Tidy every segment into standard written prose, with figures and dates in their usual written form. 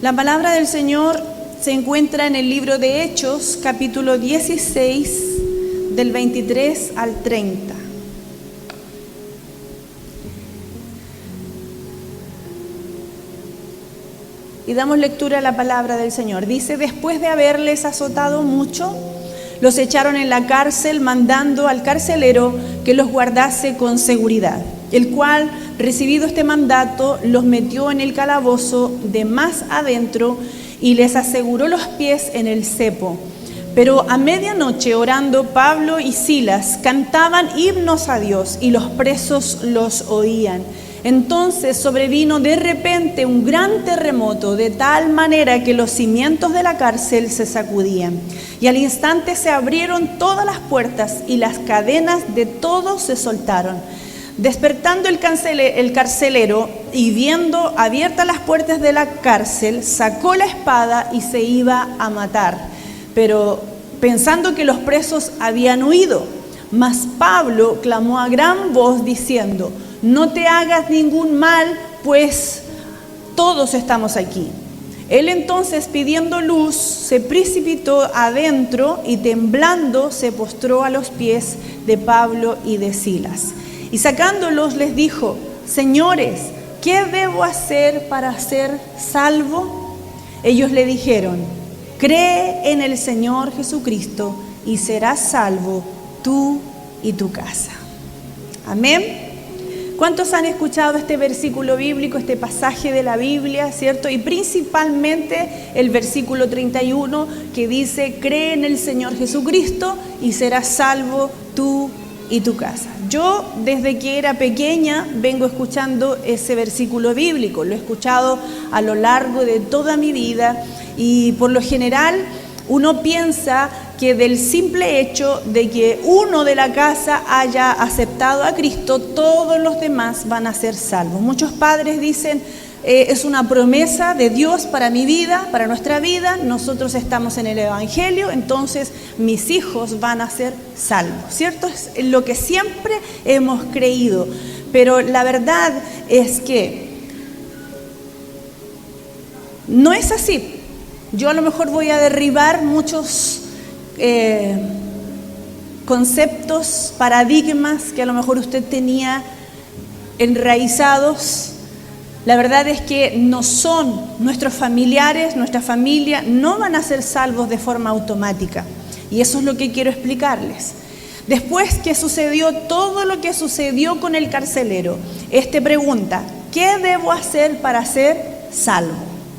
La palabra del Señor se encuentra en el libro de Hechos, capítulo 16, del 23 al 30. Y damos lectura a la palabra del Señor. Dice: después de haberles azotado mucho, los echaron en la cárcel, mandando al carcelero que los guardase con seguridad, el cual, recibido este mandato, los metió en el calabozo de más adentro y les aseguró los pies en el cepo. Pero a medianoche, orando, Pablo y Silas cantaban himnos a Dios y los presos los oían. Entonces sobrevino de repente un gran terremoto, de tal manera que los cimientos de la cárcel se sacudían. Y al instante se abrieron todas las puertas y las cadenas de todos se soltaron. Despertando el carcelero y viendo abiertas las puertas de la cárcel, sacó la espada y se iba a matar, pero pensando que los presos habían huido. Mas Pablo clamó a gran voz diciendo: no te hagas ningún mal, pues todos estamos aquí. Él entonces, pidiendo luz, se precipitó adentro y temblando se postró a los pies de Pablo y de Silas. Y sacándolos les dijo: señores, ¿qué debo hacer para ser salvo? Ellos le dijeron: cree en el Señor Jesucristo y serás salvo tú y tu casa. Amén. ¿Cuántos han escuchado este versículo bíblico, este pasaje de la Biblia, cierto? Y principalmente el versículo 31 que dice: cree en el Señor Jesucristo y serás salvo tú y tu casa. Yo desde que era pequeña vengo escuchando ese versículo bíblico, lo he escuchado a lo largo de toda mi vida y por lo general uno piensa que del simple hecho de que uno de la casa haya aceptado a Cristo, todos los demás van a ser salvos. Muchos padres dicen: es una promesa de Dios para mi vida, para nuestra vida, nosotros estamos en el Evangelio, entonces mis hijos van a ser salvos, ¿cierto? Es lo que siempre hemos creído, pero la verdad es que no es así. Yo a lo mejor voy a derribar muchos conceptos, paradigmas que a lo mejor usted tenía enraizados. La verdad es que no son nuestros familiares, nuestra familia, no van a ser salvos de forma automática. Y eso es lo que quiero explicarles. Después que sucedió todo lo que sucedió con el carcelero, pregunta: ¿qué debo hacer para ser salvo?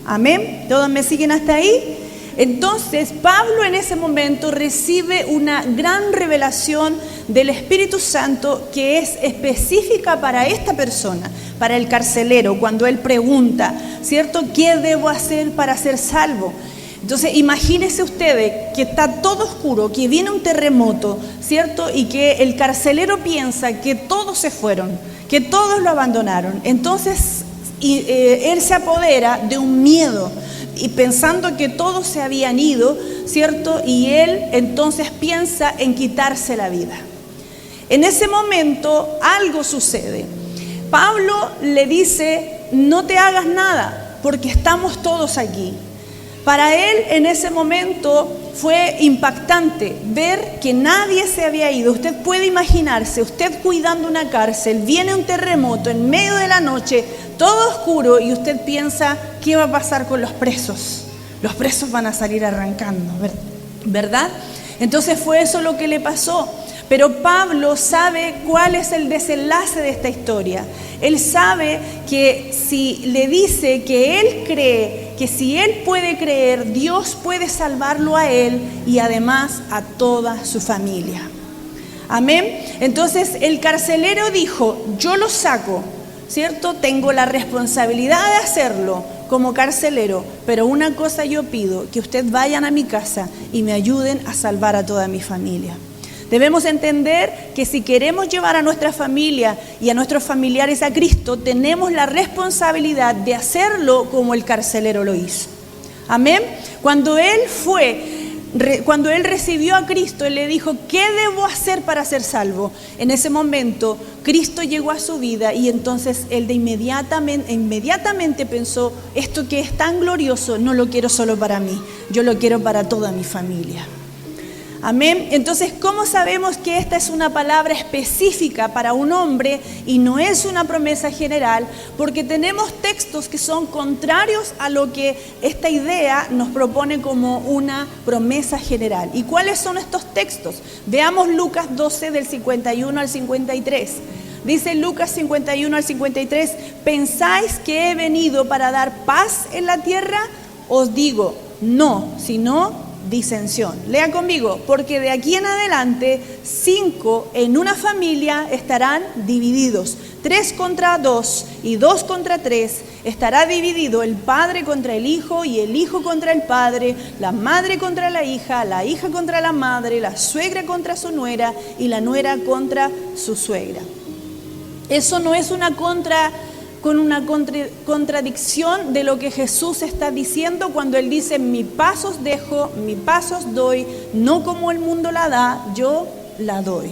Amén. ¿Todos me siguen hasta ahí? Entonces Pablo en ese momento recibe una gran revelación del Espíritu Santo que es específica para esta persona, para el carcelero, cuando él pregunta, ¿cierto? ¿Qué debo hacer para ser salvo? Entonces imagínense ustedes que está todo oscuro, que viene un terremoto, ¿cierto? Y que el carcelero piensa que todos se fueron, que todos lo abandonaron. Entonces él se apodera de un miedo y pensando que todos se habían ido, ¿cierto? Y él entonces piensa en quitarse la vida. En ese momento algo sucede. Pablo le dice: no te hagas nada, porque estamos todos aquí. Para él en ese momento fue impactante ver que nadie se había ido. Usted puede imaginarse, usted cuidando una cárcel, viene un terremoto en medio de la noche, todo oscuro, y usted piensa: ¿qué va a pasar con los presos? Los presos van a salir arrancando, ¿verdad? Entonces fue eso lo que le pasó. Pero Pablo sabe cuál es el desenlace de esta historia. Él sabe que si le dice que él cree, que si él puede creer, Dios puede salvarlo a él y además a toda su familia. Amén. Entonces el carcelero dijo: yo lo saco, ¿cierto? Tengo la responsabilidad de hacerlo como carcelero, pero una cosa yo pido: que ustedes vayan a mi casa y me ayuden a salvar a toda mi familia. Debemos entender que si queremos llevar a nuestra familia y a nuestros familiares a Cristo, tenemos la responsabilidad de hacerlo como el carcelero lo hizo. Amén. Cuando él fue cuando él recibió a Cristo, él le dijo, ¿qué debo hacer para ser salvo? En ese momento, Cristo llegó a su vida y entonces él inmediatamente pensó, esto que es tan glorioso, no lo quiero solo para mí, yo lo quiero para toda mi familia. Amén. Entonces, ¿cómo sabemos que esta es una palabra específica para un hombre y no es una promesa general? Porque tenemos textos que son contrarios a lo que esta idea nos propone como una promesa general. ¿Y cuáles son estos textos? Veamos Lucas 12 del 51 al 53. Dice Lucas 51 al 53, ¿pensáis que he venido para dar paz en la tierra? Os digo, no, sino disensión. Lea conmigo, porque de aquí en adelante 5 en una familia estarán divididos, 3 contra 2 y 2 contra 3, estará dividido el padre contra el hijo y el hijo contra el padre, la madre contra la hija contra la madre, la suegra contra su nuera y la nuera contra su suegra. Eso no es una contradicción de lo que Jesús está diciendo cuando Él dice, mi paz os dejo, mi paz os doy, no como el mundo la da, yo la doy.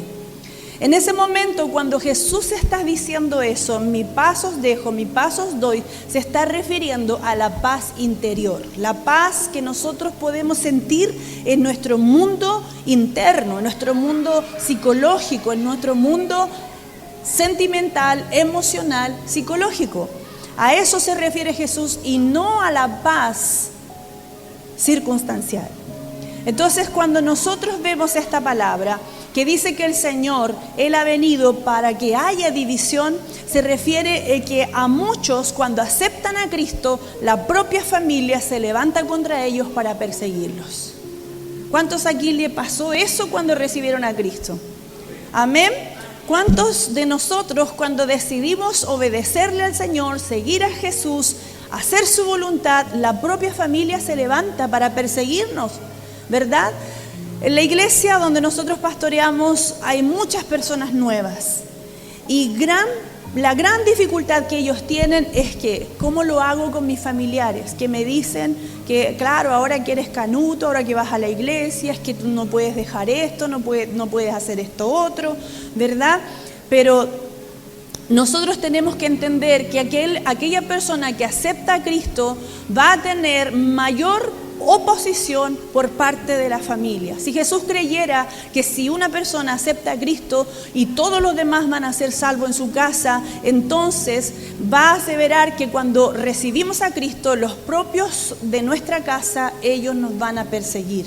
En ese momento, cuando Jesús está diciendo eso, mi paz os dejo, mi paz os doy, se está refiriendo a la paz interior, la paz que nosotros podemos sentir en nuestro mundo interno, en nuestro mundo psicológico, en nuestro mundo sentimental, emocional, psicológico. A eso se refiere Jesús y no a la paz circunstancial. Entonces, cuando nosotros vemos esta palabra que dice que el Señor, Él ha venido para que haya división, se refiere que a muchos, cuando aceptan a Cristo, la propia familia se levanta contra ellos para perseguirlos. ¿Cuántos aquí le pasó eso cuando recibieron a Cristo? Amén. ¿Cuántos de nosotros, cuando decidimos obedecerle al Señor, seguir a Jesús, hacer su voluntad, la propia familia se levanta para perseguirnos? ¿Verdad? En la iglesia donde nosotros pastoreamos hay muchas personas nuevas y la gran dificultad que ellos tienen es que, ¿cómo lo hago con mis familiares? Que me dicen que, claro, ahora que eres canuto, ahora que vas a la iglesia, es que tú no puedes dejar esto, no puedes hacer esto otro, ¿verdad? Pero nosotros tenemos que entender que aquella persona que acepta a Cristo va a tener mayor oposición por parte de la familia. Si Jesús creyera que si una persona acepta a Cristo y todos los demás van a ser salvos en su casa, entonces va a aseverar que cuando recibimos a Cristo, los propios de nuestra casa, ellos nos van a perseguir.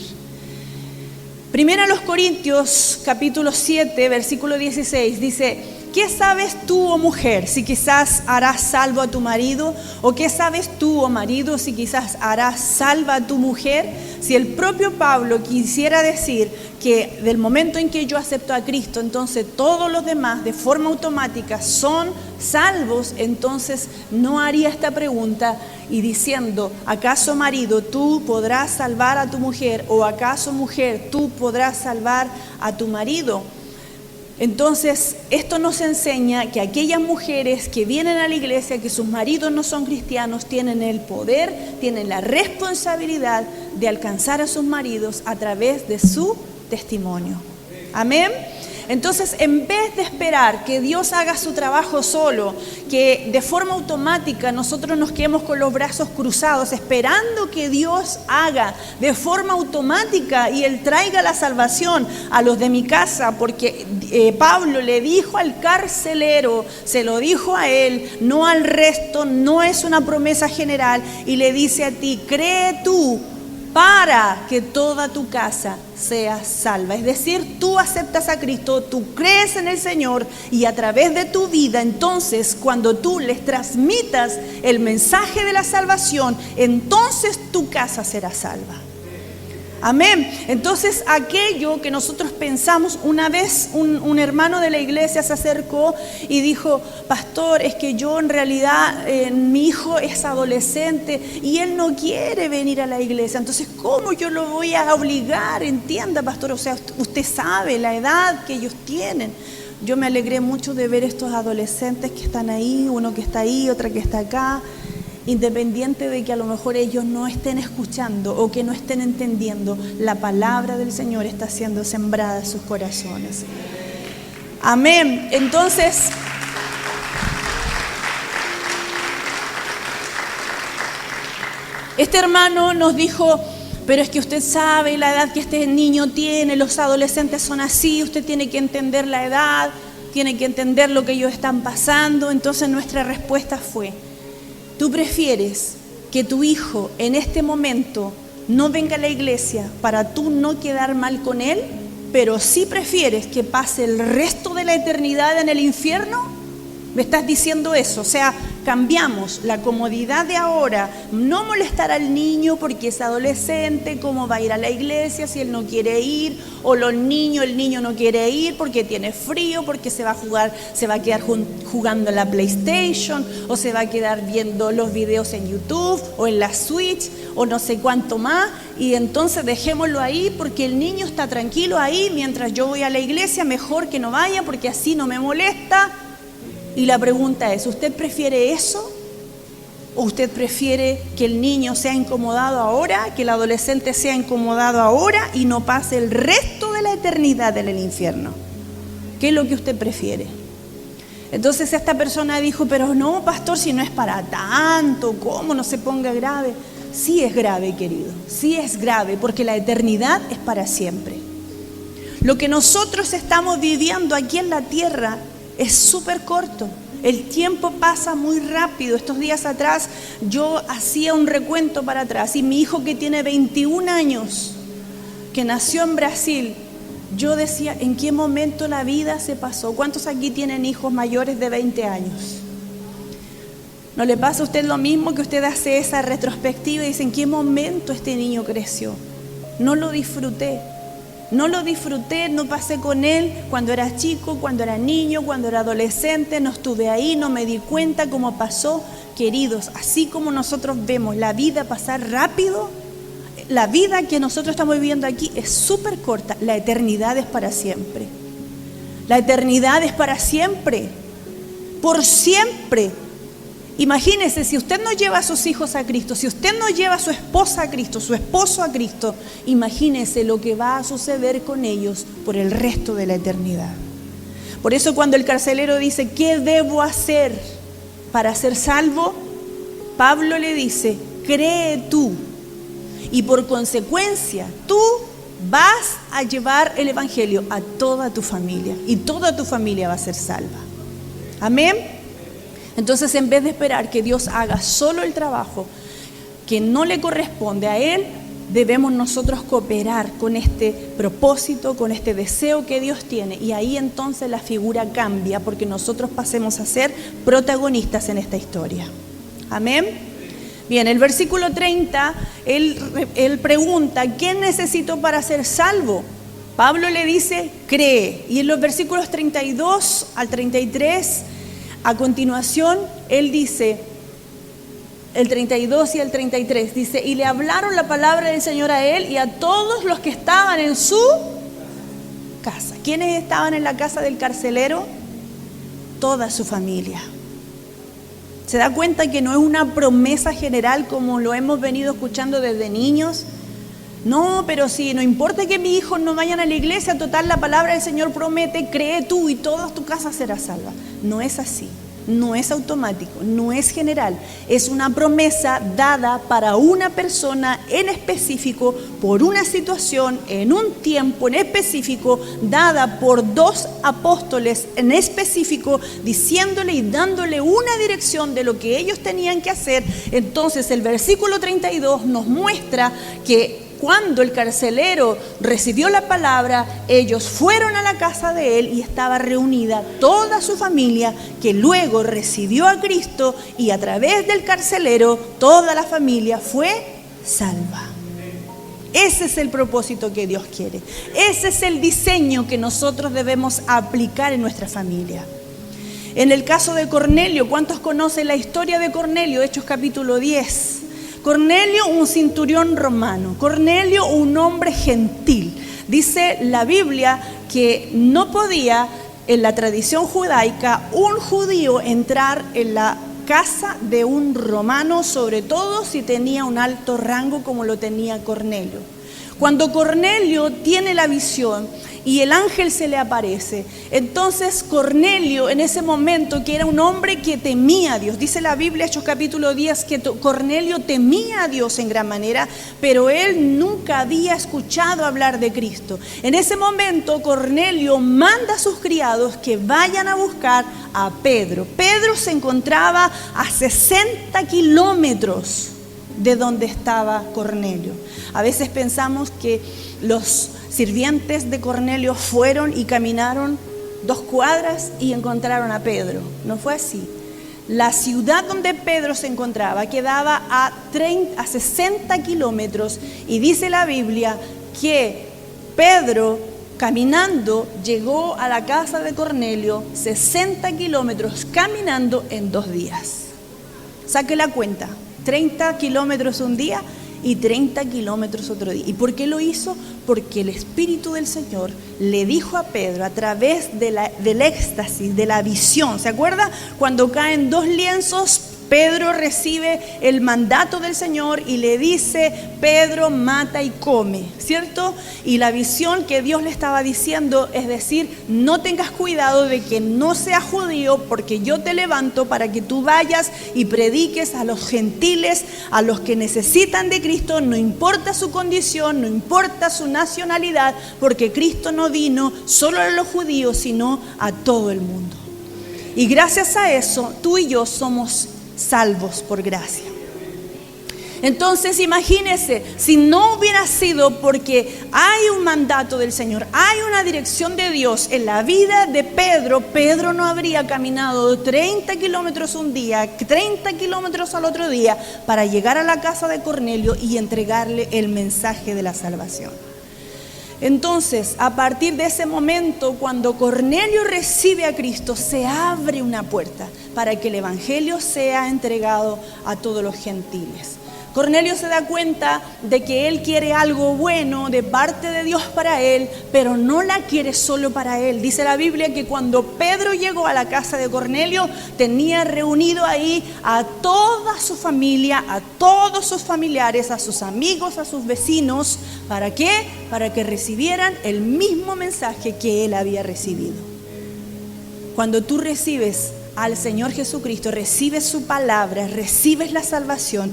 Primera a los Corintios, capítulo 7, versículo 16, dice, ¿qué sabes tú, oh mujer, si quizás harás salvo a tu marido? ¿O qué sabes tú, oh marido, si quizás harás salva a tu mujer? Si el propio Pablo quisiera decir que del momento en que yo acepto a Cristo, entonces todos los demás de forma automática son salvos, entonces no haría esta pregunta y diciendo, ¿acaso marido tú podrás salvar a tu mujer? ¿O acaso mujer tú podrás salvar a tu marido? Entonces, esto nos enseña que aquellas mujeres que vienen a la iglesia, que sus maridos no son cristianos, tienen el poder, tienen la responsabilidad de alcanzar a sus maridos a través de su testimonio. Amén. Entonces, en vez de esperar que Dios haga su trabajo solo, que de forma automática nosotros nos quedemos con los brazos cruzados, esperando que Dios haga de forma automática y Él traiga la salvación a los de mi casa, porque Pablo le dijo al carcelero, se lo dijo a él, no al resto, no es una promesa general, y le dice a ti, cree tú, para que toda tu casa sea salva. Es decir, tú aceptas a Cristo, tú crees en el Señor y a través de tu vida, entonces cuando tú les transmitas el mensaje de la salvación, entonces tu casa será salva. Amén. Entonces aquello que nosotros pensamos, una vez un hermano de la iglesia se acercó y dijo, pastor, es que yo en realidad, mi hijo es adolescente y él no quiere venir a la iglesia, entonces ¿cómo yo lo voy a obligar? Entienda, pastor, o sea, usted sabe la edad que ellos tienen. Yo me alegré mucho de ver estos adolescentes que están ahí, uno que está ahí, otra que está acá. independiente de que a lo mejor ellos no estén escuchando o que no estén entendiendo, la palabra del Señor está siendo sembrada en sus corazones. Amén. Entonces, este hermano nos dijo, pero es que usted sabe la edad que este niño tiene, los adolescentes son así, usted tiene que entender la edad, tiene que entender lo que ellos están pasando. Entonces nuestra respuesta fue, ¿tú prefieres que tu hijo en este momento no venga a la iglesia para tú no quedar mal con él, pero sí prefieres que pase el resto de la eternidad en el infierno? ¿Me estás diciendo eso? O sea, cambiamos la comodidad de ahora, no molestar al niño porque es adolescente, cómo va a ir a la iglesia si él no quiere ir, o el niño no quiere ir porque tiene frío, porque se va a quedar jugando en la PlayStation, o se va a quedar viendo los videos en YouTube o en la Switch o no sé cuánto más, y entonces dejémoslo ahí porque el niño está tranquilo ahí mientras yo voy a la iglesia, mejor que no vaya porque así no me molesta. Y la pregunta es, ¿usted prefiere eso? ¿O usted prefiere que el niño sea incomodado ahora, que el adolescente sea incomodado ahora y no pase el resto de la eternidad en el infierno? ¿Qué es lo que usted prefiere? Entonces esta persona dijo, pero no, pastor, si no es para tanto, ¿cómo no se ponga grave? Sí es grave, querido, sí es grave, porque la eternidad es para siempre. Lo que nosotros estamos viviendo aquí en la tierra es súper corto, el tiempo pasa muy rápido. Estos días atrás yo hacía un recuento para atrás y mi hijo, que tiene 21 años, que nació en Brasil, yo decía, ¿en qué momento la vida se pasó? ¿Cuántos aquí tienen hijos mayores de 20 años? ¿No le pasa a usted lo mismo, que usted hace esa retrospectiva y dice, ¿en qué momento este niño creció? No lo disfruté. No lo disfruté, no pasé con él cuando era chico, cuando era niño, cuando era adolescente, no estuve ahí, no me di cuenta cómo pasó. Queridos, así como nosotros vemos la vida pasar rápido, la vida que nosotros estamos viviendo aquí es súper corta. La eternidad es para siempre. La eternidad es para siempre, por siempre. Imagínese, si usted no lleva a sus hijos a Cristo, si usted no lleva a su esposa a Cristo, su esposo a Cristo, imagínese lo que va a suceder con ellos por el resto de la eternidad. Por eso cuando el carcelero dice, ¿qué debo hacer para ser salvo? Pablo le dice, cree tú, y por consecuencia tú vas a llevar el evangelio a toda tu familia, y toda tu familia va a ser salva. Amén. Entonces, en vez de esperar que Dios haga solo el trabajo que no le corresponde a Él, debemos nosotros cooperar con este propósito, con este deseo que Dios tiene. Y ahí entonces la figura cambia, porque nosotros pasemos a ser protagonistas en esta historia. Amén. Bien, el versículo 30, él pregunta, ¿qué necesito para ser salvo? Pablo le dice, cree. Y en los versículos 32 al 33... a continuación, él dice, el 32 y el 33, dice, y le hablaron la palabra del Señor a él y a todos los que estaban en su casa. ¿Quiénes estaban en la casa del carcelero? Toda su familia. ¿Se da cuenta que no es una promesa general como lo hemos venido escuchando desde niños? No, pero si no importa que mis hijos no vayan a la iglesia, total, la palabra del Señor promete, cree tú y toda tu casa será salva. No es así, no es automático, no es general. Es una promesa dada para una persona en específico, por una situación, en un tiempo en específico, dada por dos apóstoles en específico, diciéndole y dándole una dirección de lo que ellos tenían que hacer. Entonces el versículo 32 nos muestra que cuando el carcelero recibió la palabra, ellos fueron a la casa de él y estaba reunida toda su familia, que luego recibió a Cristo, y a través del carcelero toda la familia fue salva. Ese es el propósito que Dios quiere. Ese es el diseño que nosotros debemos aplicar en nuestra familia. En el caso de Cornelio, ¿cuántos conocen la historia de Cornelio? Hechos capítulo 10. Cornelio, un centurión romano. Cornelio, un hombre gentil. Dice la Biblia que no podía, en la tradición judaica, un judío entrar en la casa de un romano, sobre todo si tenía un alto rango como lo tenía Cornelio. Cuando Cornelio tiene la visión y el ángel se le aparece, entonces Cornelio en ese momento, que era un hombre que temía a Dios, dice la Biblia, Hechos capítulo 10, que Cornelio temía a Dios en gran manera, pero él nunca había escuchado hablar de Cristo. En ese momento Cornelio manda a sus criados que vayan a buscar a Pedro. Pedro se encontraba a 60 kilómetros de donde estaba Cornelio. A veces pensamos que los sirvientes de Cornelio fueron y caminaron 2 cuadras y encontraron a Pedro. No fue así. La ciudad donde Pedro se encontraba quedaba a 60 kilómetros y dice la Biblia que Pedro caminando llegó a la casa de Cornelio 60 kilómetros caminando en 2 días. Saque la cuenta, 30 kilómetros un día y 30 kilómetros otro día. ¿Y por qué lo hizo? Porque el Espíritu del Señor le dijo a Pedro a través del éxtasis, de la visión. ¿Se acuerda? Cuando caen 2 lienzos, Pedro recibe el mandato del Señor y le dice: Pedro, mata y come, ¿cierto? Y la visión que Dios le estaba diciendo es decir, no tengas cuidado de que no seas judío, porque yo te levanto para que tú vayas y prediques a los gentiles, a los que necesitan de Cristo, no importa su condición, no importa su nacionalidad, porque Cristo no vino solo a los judíos, sino a todo el mundo. Y gracias a eso, tú y yo somos salvos por gracia. Entonces imagínese, si no hubiera sido porque hay un mandato del Señor, hay una dirección de Dios en la vida de Pedro, Pedro no habría caminado 30 kilómetros un día, 30 kilómetros al otro día para llegar a la casa de Cornelio y entregarle el mensaje de la salvación. Entonces, a partir de ese momento, cuando Cornelio recibe a Cristo, se abre una puerta para que el Evangelio sea entregado a todos los gentiles. Cornelio se da cuenta de que él quiere algo bueno de parte de Dios para él, pero no la quiere solo para él. Dice la Biblia que cuando Pedro llegó a la casa de Cornelio, tenía reunido ahí a toda su familia, a todos sus familiares, a sus amigos, a sus vecinos. ¿Para qué? Para que recibieran el mismo mensaje que él había recibido. Cuando tú recibes al Señor Jesucristo, recibes su palabra, recibes la salvación,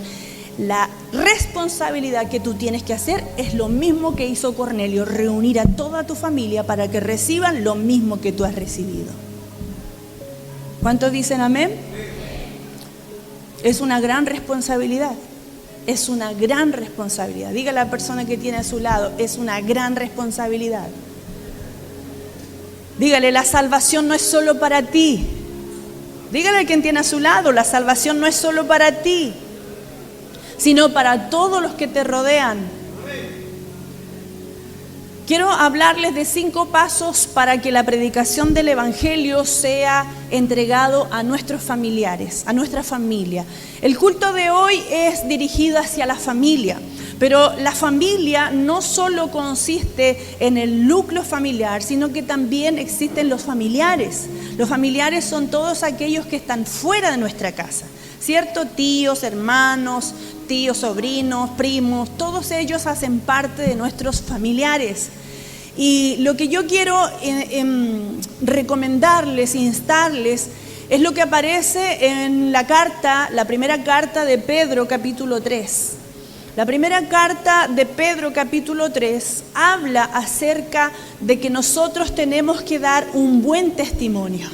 la responsabilidad que tú tienes que hacer es lo mismo que hizo Cornelio, reunir a toda tu familia para que reciban lo mismo que tú has recibido. ¿Cuántos dicen amén? Es una gran responsabilidad, es una gran responsabilidad. Diga a la persona que tiene a su lado, es una gran responsabilidad. Dígale, la salvación no es solo para ti. Dígale a quien tiene a su lado, la salvación no es solo para ti, sino para todos los que te rodean. Quiero hablarles de 5 pasos para que la predicación del Evangelio sea entregado a nuestros familiares, a nuestra familia. El culto de hoy es dirigido hacia la familia, pero la familia no solo consiste en el núcleo familiar, sino que también existen los familiares. Los familiares son todos aquellos que están fuera de nuestra casa, ¿cierto? Tíos, hermanos, tíos, sobrinos, primos, todos ellos hacen parte de nuestros familiares. Y lo que yo quiero recomendarles, instarles, es lo que aparece en la primera carta de Pedro, capítulo 3. La primera carta de Pedro, capítulo 3, habla acerca de que nosotros tenemos que dar un buen testimonio.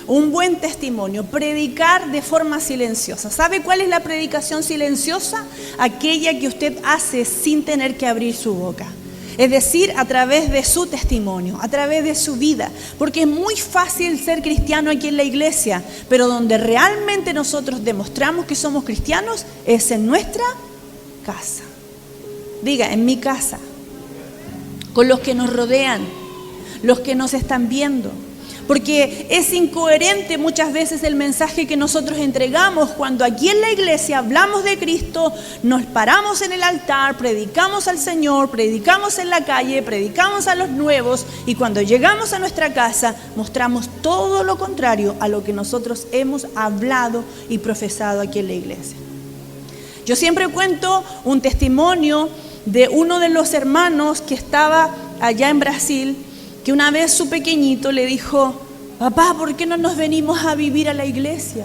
Un buen testimonio, predicar de forma silenciosa. ¿Sabe cuál es la predicación silenciosa? Aquella que usted hace sin tener que abrir su boca. Es decir, a través de su testimonio, a través de su vida. Porque es muy fácil ser cristiano aquí en la iglesia, pero donde realmente nosotros demostramos que somos cristianos es en nuestra casa. Diga, en mi casa, con los que nos rodean, los que nos están viendo. Porque es incoherente muchas veces el mensaje que nosotros entregamos cuando aquí en la iglesia hablamos de Cristo, nos paramos en el altar, predicamos al Señor, predicamos en la calle, predicamos a los nuevos y cuando llegamos a nuestra casa mostramos todo lo contrario a lo que nosotros hemos hablado y profesado aquí en la iglesia. Yo siempre cuento un testimonio de uno de los hermanos que estaba allá en Brasil, que una vez su pequeñito le dijo: papá, ¿por qué no nos venimos a vivir a la iglesia?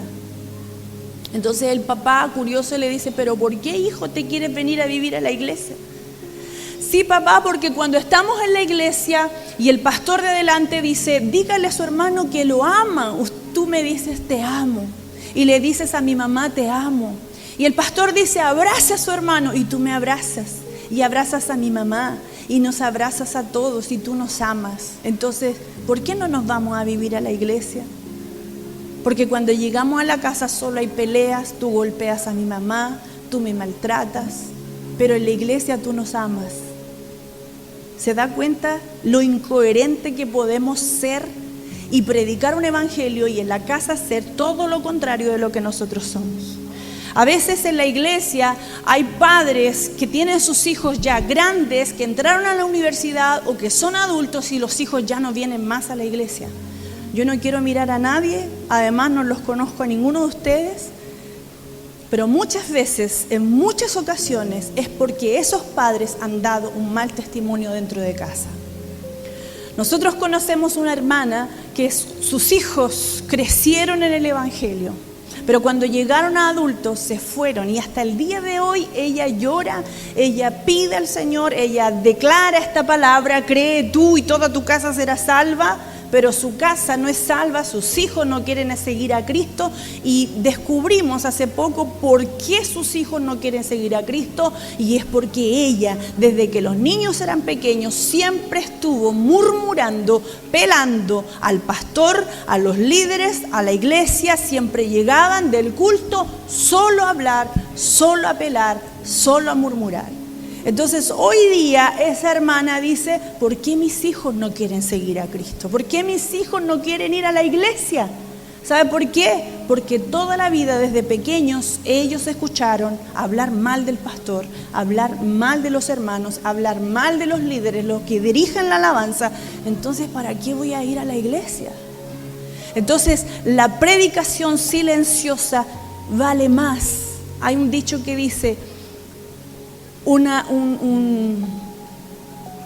Entonces el papá, curioso, le dice: ¿pero por qué, hijo, te quieres venir a vivir a la iglesia? Sí, papá, porque cuando estamos en la iglesia y el pastor de adelante dice: dígale a su hermano que lo ama, tú me dices te amo, y le dices a mi mamá te amo, y el pastor dice: abraza a su hermano, y tú me abrazas, y abrazas a mi mamá, y nos abrazas a todos, y tú nos amas. Entonces, ¿por qué no nos vamos a vivir a la iglesia? Porque cuando llegamos a la casa solo hay peleas, tú golpeas a mi mamá, tú me maltratas, pero en la iglesia tú nos amas. ¿Se da cuenta lo incoherente que podemos ser y predicar un evangelio y en la casa ser todo lo contrario de lo que nosotros somos? A veces en la iglesia hay padres que tienen sus hijos ya grandes, que entraron a la universidad o que son adultos y los hijos ya no vienen más a la iglesia. Yo no quiero mirar a nadie, además no los conozco a ninguno de ustedes, pero muchas veces, en muchas ocasiones, es porque esos padres han dado un mal testimonio dentro de casa. Nosotros conocemos una hermana que sus hijos crecieron en el evangelio, pero cuando llegaron a adultos se fueron y hasta el día de hoy ella llora, ella pide al Señor, ella declara esta palabra: cree tú y toda tu casa será salva, pero su casa no es salva, sus hijos no quieren seguir a Cristo y descubrimos hace poco por qué sus hijos no quieren seguir a Cristo y es porque ella, desde que los niños eran pequeños, siempre estuvo murmurando, pelando al pastor, a los líderes, a la iglesia, siempre llegaban del culto solo a hablar, solo a pelar, solo a murmurar. Entonces hoy día esa hermana dice: ¿por qué mis hijos no quieren seguir a Cristo? ¿Por qué mis hijos no quieren ir a la iglesia? ¿Sabe por qué? Porque toda la vida desde pequeños ellos escucharon hablar mal del pastor, hablar mal de los hermanos, hablar mal de los líderes, los que dirigen la alabanza. Entonces, ¿para qué voy a ir a la iglesia? Entonces la predicación silenciosa vale más. Hay un dicho que dice: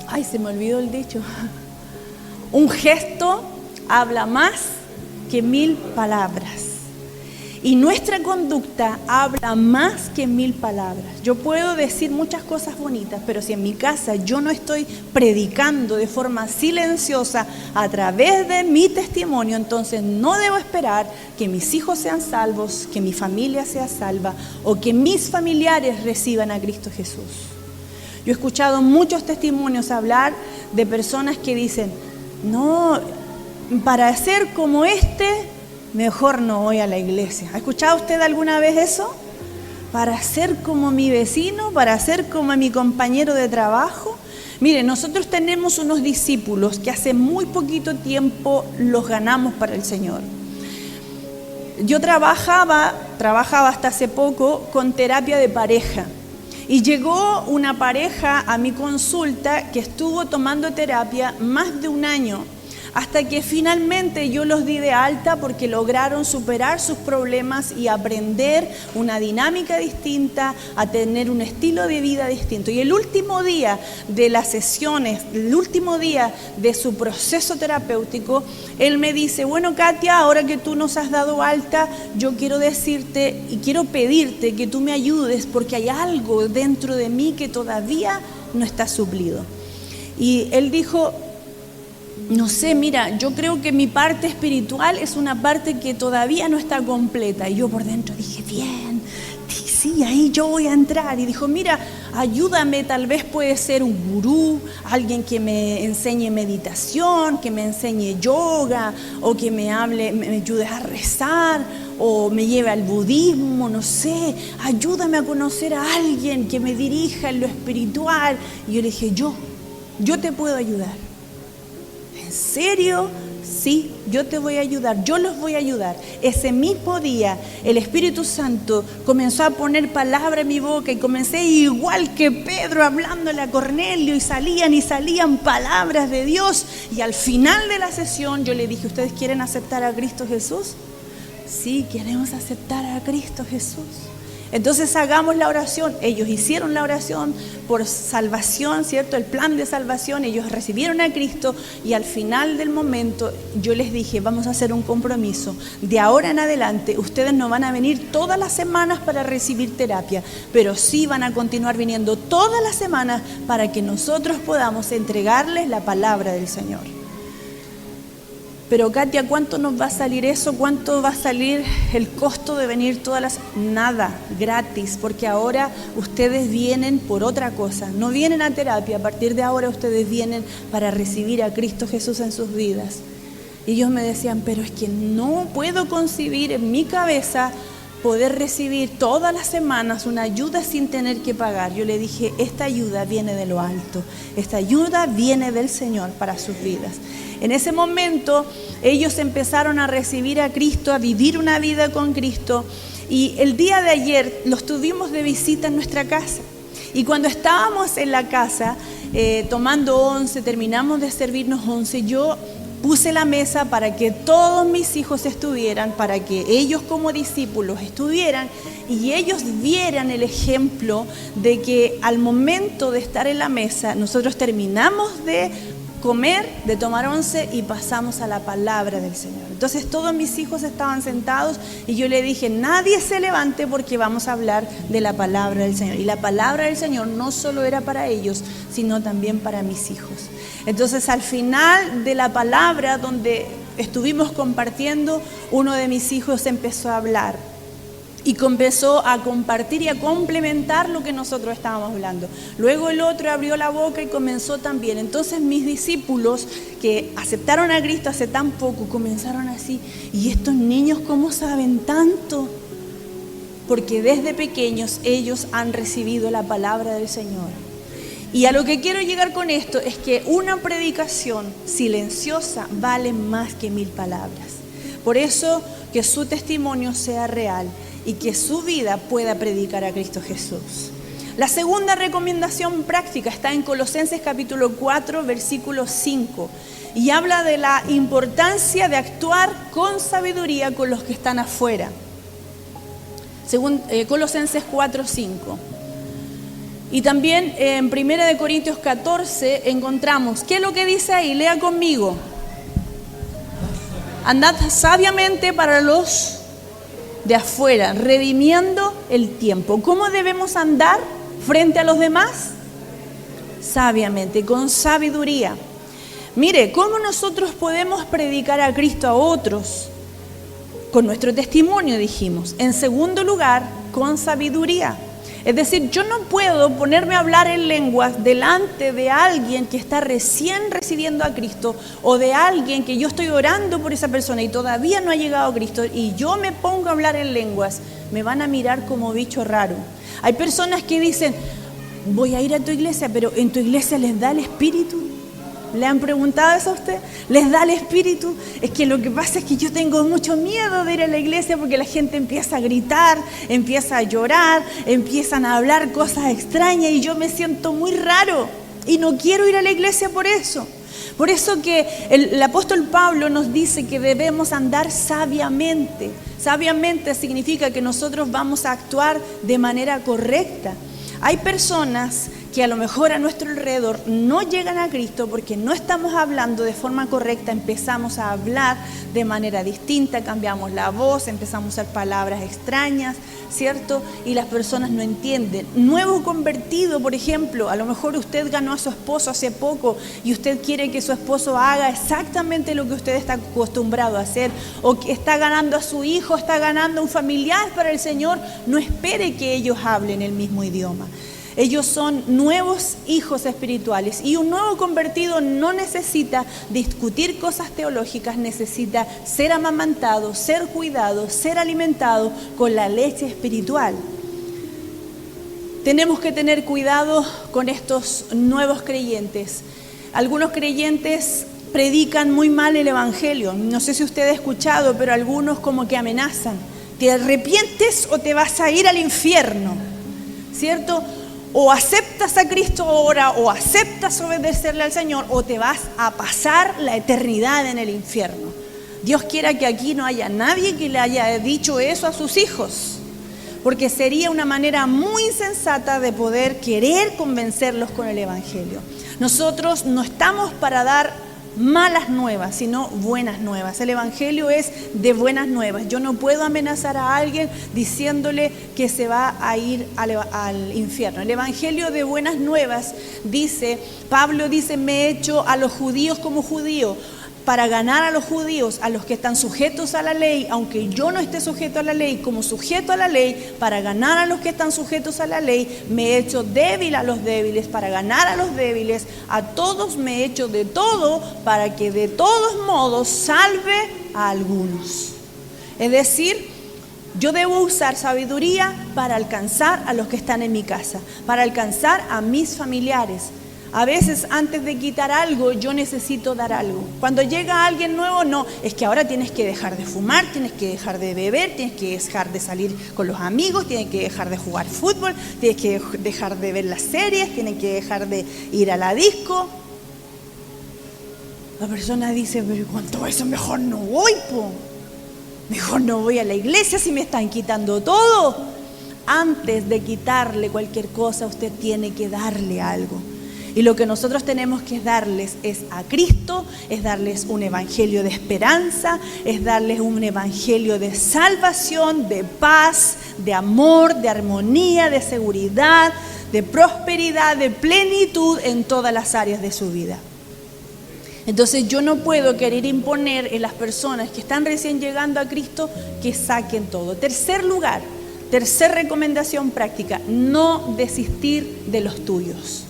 ay, se me olvidó el dicho. Un gesto habla más que 1000 palabras. Y nuestra conducta habla más que 1000 palabras. Yo puedo decir muchas cosas bonitas, pero si en mi casa yo no estoy predicando de forma silenciosa a través de mi testimonio, entonces no debo esperar que mis hijos sean salvos, que mi familia sea salva o que mis familiares reciban a Cristo Jesús. Yo he escuchado muchos testimonios hablar de personas que dicen: no, para ser como mejor no voy a la iglesia. ¿Ha escuchado usted alguna vez eso? Para ser como mi vecino, para ser como mi compañero de trabajo. Mire, nosotros tenemos unos discípulos que hace muy poquito tiempo los ganamos para el Señor. Yo trabajaba hasta hace poco con terapia de pareja. Y llegó una pareja a mi consulta que estuvo tomando terapia más de un año, hasta que finalmente yo los di de alta porque lograron superar sus problemas y aprender una dinámica distinta, a tener un estilo de vida distinto. Y el último día de las sesiones, el último día de su proceso terapéutico, él me dice: bueno, Katia, ahora que tú nos has dado alta, yo quiero decirte y quiero pedirte que tú me ayudes porque hay algo dentro de mí que todavía no está suplido. Y él dijo: no sé, mira, yo creo que mi parte espiritual es una parte que todavía no está completa. Y yo por dentro dije: bien, sí, ahí yo voy a entrar. Y dijo: mira, ayúdame, tal vez puede ser un gurú, alguien que me enseñe meditación, que me enseñe yoga, o que me ayude a rezar, o me lleve al budismo, no sé, ayúdame a conocer a alguien que me dirija en lo espiritual. Y yo le dije: yo te puedo ayudar. ¿En serio? sí, yo te voy a ayudar, yo los voy a ayudar. Ese mismo día el Espíritu Santo comenzó a poner palabra en mi boca y comencé igual que Pedro hablándole a Cornelio y salían palabras de Dios. Y al final de la sesión yo le dije, ¿ustedes quieren aceptar a Cristo Jesús? Sí, queremos aceptar a Cristo Jesús. Entonces hagamos la oración. Ellos hicieron la oración por salvación, ¿cierto? El plan de salvación, ellos recibieron a Cristo y al final del momento yo les dije, vamos a hacer un compromiso. De ahora en adelante ustedes no van a venir todas las semanas para recibir terapia, pero sí van a continuar viniendo todas las semanas para que nosotros podamos entregarles la palabra del Señor. Pero Katia, ¿cuánto nos va a salir eso? ¿Cuánto va a salir el costo de venir todas las...? Nada, gratis, porque ahora ustedes vienen por otra cosa. No vienen a terapia, a partir de ahora ustedes vienen para recibir a Cristo Jesús en sus vidas. Y ellos me decían, pero es que no puedo concebir en mi cabeza poder recibir todas las semanas una ayuda sin tener que pagar. Yo le dije, esta ayuda viene de lo alto, esta ayuda viene del Señor para sus vidas. En ese momento ellos empezaron a recibir a Cristo, a vivir una vida con Cristo, y el día de ayer los tuvimos de visita en nuestra casa. Y cuando estábamos en la casa tomando once, terminamos de servirnos once, yo puse la mesa para que todos mis hijos estuvieran, para que ellos como discípulos estuvieran y ellos vieran el ejemplo de que al momento de estar en la mesa, nosotros terminamos de comer, de tomar once y pasamos a la palabra del Señor. Entonces todos mis hijos estaban sentados y yo le dije, nadie se levante porque vamos a hablar de la palabra del Señor. Y la palabra del Señor no solo era para ellos, sino también para mis hijos. Entonces al final de la palabra donde estuvimos compartiendo, uno de mis hijos empezó a hablar y comenzó a compartir y a complementar lo que nosotros estábamos hablando. Luego el otro abrió la boca y comenzó también. Entonces mis discípulos que aceptaron a Cristo hace tan poco comenzaron así, ¿y estos niños cómo saben tanto? Porque desde pequeños ellos han recibido la palabra del Señor. Y a lo que quiero llegar con esto es que una predicación silenciosa vale más que 1000 palabras. Por eso que su testimonio sea real y que su vida pueda predicar a Cristo Jesús. La segunda recomendación práctica está en Colosenses capítulo 4, versículo 5, y habla de la importancia de actuar con sabiduría con los que están afuera. Colosenses 4, 5. Y también en 1 Corintios 14 encontramos, ¿qué es lo que dice ahí? Lea conmigo. Andad sabiamente para los de afuera, redimiendo el tiempo. ¿Cómo debemos andar frente a los demás? Sabiamente, con sabiduría. Mire, ¿cómo nosotros podemos predicar a Cristo a otros? Con nuestro testimonio, dijimos. En segundo lugar, con sabiduría. Es decir, yo no puedo ponerme a hablar en lenguas delante de alguien que está recién recibiendo a Cristo o de alguien que yo estoy orando por esa persona y todavía no ha llegado a Cristo y yo me pongo a hablar en lenguas. Me van a mirar como bicho raro. Hay personas que dicen, voy a ir a tu iglesia, pero ¿en tu iglesia les da el Espíritu? ¿Le han preguntado eso a usted? ¿Les da el Espíritu? Es que lo que pasa es que yo tengo mucho miedo de ir a la iglesia porque la gente empieza a gritar, empieza a llorar, empiezan a hablar cosas extrañas y yo me siento muy raro y no quiero ir a la iglesia por eso. Por eso que el apóstol Pablo nos dice que debemos andar sabiamente. Sabiamente significa que nosotros vamos a actuar de manera correcta. Hay personas que a lo mejor a nuestro alrededor no llegan a Cristo porque no estamos hablando de forma correcta, empezamos a hablar de manera distinta, cambiamos la voz, empezamos a usar palabras extrañas, ¿cierto? Y las personas no entienden. Nuevo convertido, por ejemplo, a lo mejor usted ganó a su esposo hace poco y usted quiere que su esposo haga exactamente lo que usted está acostumbrado a hacer, o que está ganando a su hijo, está ganando a un familiar para el Señor, no espere que ellos hablen el mismo idioma. Ellos son nuevos hijos espirituales y un nuevo convertido no necesita discutir cosas teológicas, necesita ser amamantado, ser cuidado, ser alimentado con la leche espiritual. Tenemos que tener cuidado con estos nuevos creyentes. Algunos creyentes predican muy mal el evangelio. No sé si usted ha escuchado, pero algunos como que amenazan. Te arrepientes o te vas a ir al infierno, ¿cierto? O aceptas a Cristo ahora, o aceptas obedecerle al Señor, o te vas a pasar la eternidad en el infierno. Dios quiera que aquí no haya nadie que le haya dicho eso a sus hijos, porque sería una manera muy insensata de poder querer convencerlos con el evangelio. Nosotros no estamos para dar malas nuevas, sino buenas nuevas. El evangelio es de buenas nuevas. Yo no puedo amenazar a alguien diciéndole que se va a ir al infierno. El evangelio de buenas nuevas dice, Pablo dice, me he hecho a los judíos como judío, para ganar a los judíos, a los que están sujetos a la ley, aunque yo no esté sujeto a la ley, como sujeto a la ley, para ganar a los que están sujetos a la ley, me he hecho débil a los débiles, para ganar a los débiles, a todos me he hecho de todo, para que de todos modos salve a algunos. Es decir, yo debo usar sabiduría para alcanzar a los que están en mi casa, para alcanzar a mis familiares. A veces antes de quitar algo, yo necesito dar algo. Cuando llega alguien nuevo, no, es que ahora tienes que dejar de fumar, tienes que dejar de beber, tienes que dejar de salir con los amigos, tienes que dejar de jugar fútbol, tienes que dejar de ver las series, tienes que dejar de ir a la disco. La persona dice, pero ¿cuánto eso? Mejor no voy, po. Mejor no voy a la iglesia si me están quitando todo. Antes de quitarle cualquier cosa, usted tiene que darle algo. Y lo que nosotros tenemos que darles es a Cristo, es darles un evangelio de esperanza, es darles un evangelio de salvación, de paz, de amor, de armonía, de seguridad, de prosperidad, de plenitud en todas las áreas de su vida. Entonces yo no puedo querer imponer en las personas que están recién llegando a Cristo que saquen todo. Tercer lugar, tercera recomendación práctica, no desistir de los tuyos.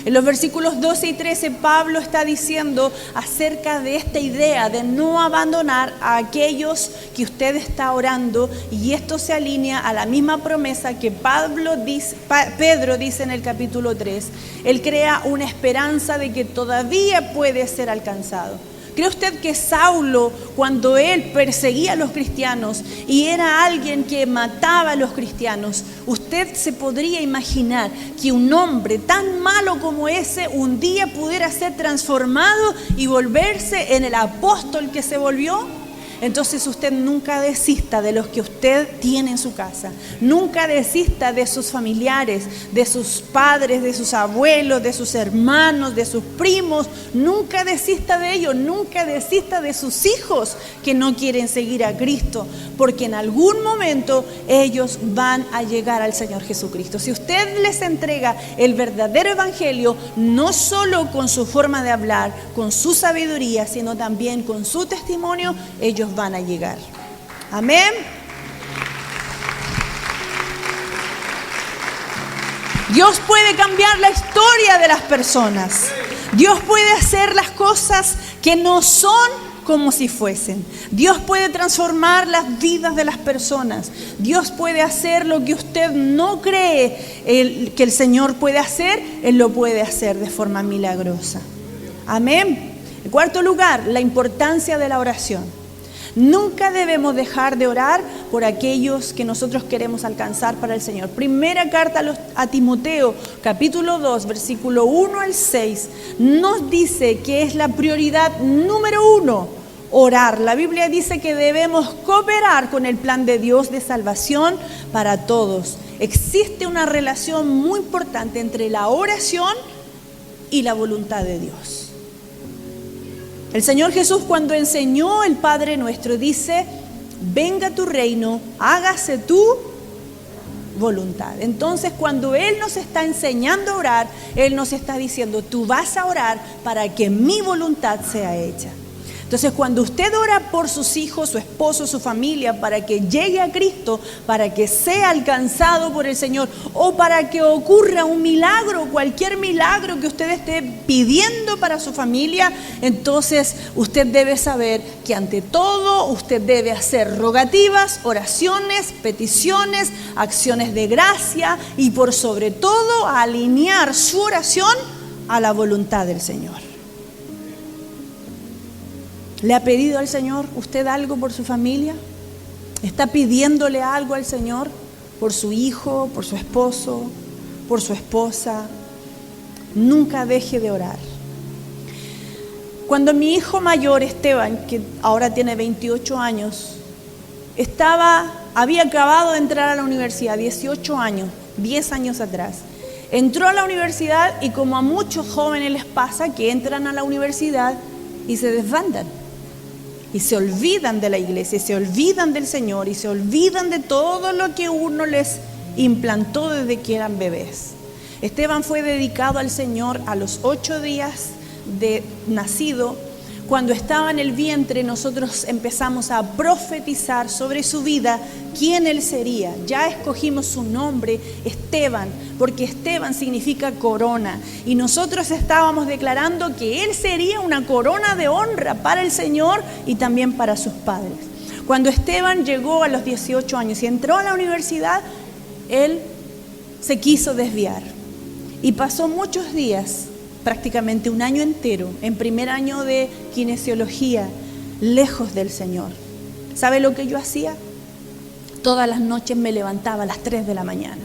En los versículos 12 y 13, Pablo está diciendo acerca de esta idea de no abandonar a aquellos que usted está orando, y esto se alinea a la misma promesa que Pedro dice en el capítulo 3. Él crea una esperanza de que todavía puede ser alcanzado. ¿Cree usted que Saulo, cuando él perseguía a los cristianos y era alguien que mataba a los cristianos, usted se podría imaginar que un hombre tan malo como ese un día pudiera ser transformado y volverse en el apóstol que se volvió? Entonces usted nunca desista de los que usted tiene en su casa. Nunca desista de sus familiares, de sus padres, de sus abuelos, de sus hermanos, de sus primos. Nunca desista de ellos, nunca desista de sus hijos que no quieren seguir a Cristo, porque en algún momento ellos van a llegar al Señor Jesucristo. Si usted les entrega el verdadero evangelio, no solo con su forma de hablar, con su sabiduría, sino también con su testimonio, ellos van a llegar. Amén. Dios puede cambiar la historia de las personas. Dios puede hacer las cosas que no son como si fuesen. Dios puede transformar las vidas de las personas. Dios puede hacer lo que usted no cree que el Señor puede hacer. Él lo puede hacer de forma milagrosa. Amén. En cuarto lugar, la importancia de la oración. Nunca debemos dejar de orar por aquellos que nosotros queremos alcanzar para el Señor. Primera carta a Timoteo, capítulo 2, versículo 1 al 6, nos dice que es la prioridad número 1, orar. La Biblia dice que debemos cooperar con el plan de Dios de salvación para todos. Existe una relación muy importante entre la oración y la voluntad de Dios. El Señor Jesús, cuando enseñó el Padre Nuestro, dice, venga tu reino, hágase tu voluntad. Entonces, cuando Él nos está enseñando a orar, Él nos está diciendo, tú vas a orar para que mi voluntad sea hecha. Entonces, cuando usted ora por sus hijos, su esposo, su familia, para que llegue a Cristo, para que sea alcanzado por el Señor, o para que ocurra un milagro, cualquier milagro que usted esté pidiendo para su familia, entonces usted debe saber que ante todo usted debe hacer rogativas, oraciones, peticiones, acciones de gracia y por sobre todo alinear su oración a la voluntad del Señor. ¿Le ha pedido al Señor usted algo por su familia? ¿Está pidiéndole algo al Señor por su hijo, por su esposo, por su esposa? Nunca deje de orar. Cuando mi hijo mayor, Esteban, que ahora tiene 28 años, había acabado de entrar a la universidad, 18 años, 10 años atrás. Entró a la universidad y como a muchos jóvenes les pasa que entran a la universidad y se desbandan. Y se olvidan de la iglesia, y se olvidan del Señor, y se olvidan de todo lo que uno les implantó desde que eran bebés. Esteban fue dedicado al Señor a los 8 días de nacido. Cuando estaba en el vientre, nosotros empezamos a profetizar sobre su vida, quién él sería. Ya escogimos su nombre, Esteban, porque Esteban significa corona. Y nosotros estábamos declarando que él sería una corona de honra para el Señor y también para sus padres. Cuando Esteban llegó a los 18 años y entró a la universidad, él se quiso desviar. Y pasó muchos días, prácticamente un año entero, en primer año de kinesiología, lejos del Señor. ¿Sabe lo que yo hacía? Todas las noches me levantaba a las 3 de la mañana.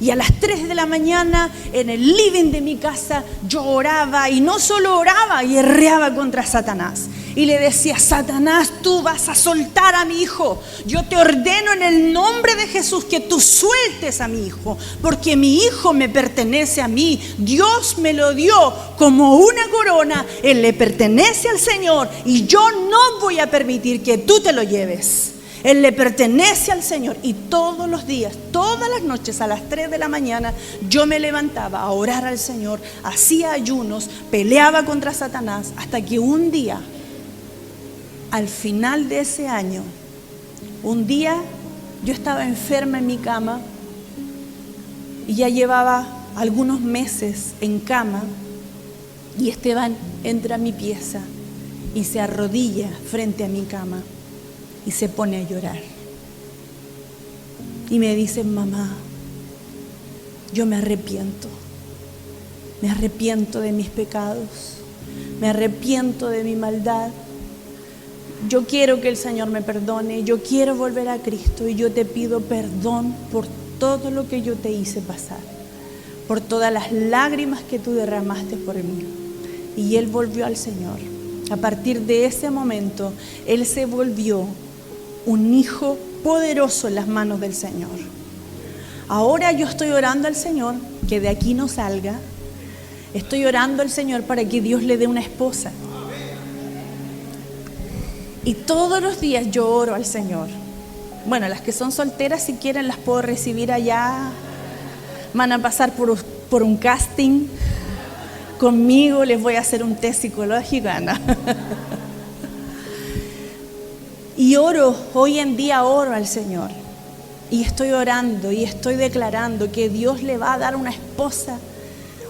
Y a las 3 de la mañana, en el living de mi casa, yo oraba, y no solo oraba, guerreaba contra Satanás. Y le decía: Satanás, tú vas a soltar a mi hijo. Yo te ordeno en el nombre de Jesús que tú sueltes a mi hijo, porque mi hijo me pertenece a mí. Dios me lo dio como una corona. Él le pertenece al Señor y yo no voy a permitir que tú te lo lleves. Él le pertenece al Señor. Y todos los días, todas las noches a las 3 de la mañana, yo me levantaba a orar al Señor, hacía ayunos, peleaba contra Satanás, hasta que un día, al final de ese año, un día yo estaba enferma en mi cama y ya llevaba algunos meses en cama, y Esteban entra a mi pieza y se arrodilla frente a mi cama y se pone a llorar. Y me dice: mamá, yo me arrepiento de mis pecados, me arrepiento de mi maldad. Yo quiero que el Señor me perdone, yo quiero volver a Cristo, y yo te pido perdón por todo lo que yo te hice pasar, por todas las lágrimas que tú derramaste por mí. Y él volvió al Señor. A partir de ese momento, él se volvió un hijo poderoso en las manos del Señor. Ahora yo estoy orando al Señor que de aquí no salga. Estoy orando al Señor para que Dios le dé una esposa. Y todos los días yo oro al Señor. Bueno, las que son solteras, si quieren, las puedo recibir allá. Van a pasar por un casting conmigo, les voy a hacer un test psicológico, ¿no? Y oro, hoy en día oro al Señor. Y estoy orando y estoy declarando que Dios le va a dar una esposa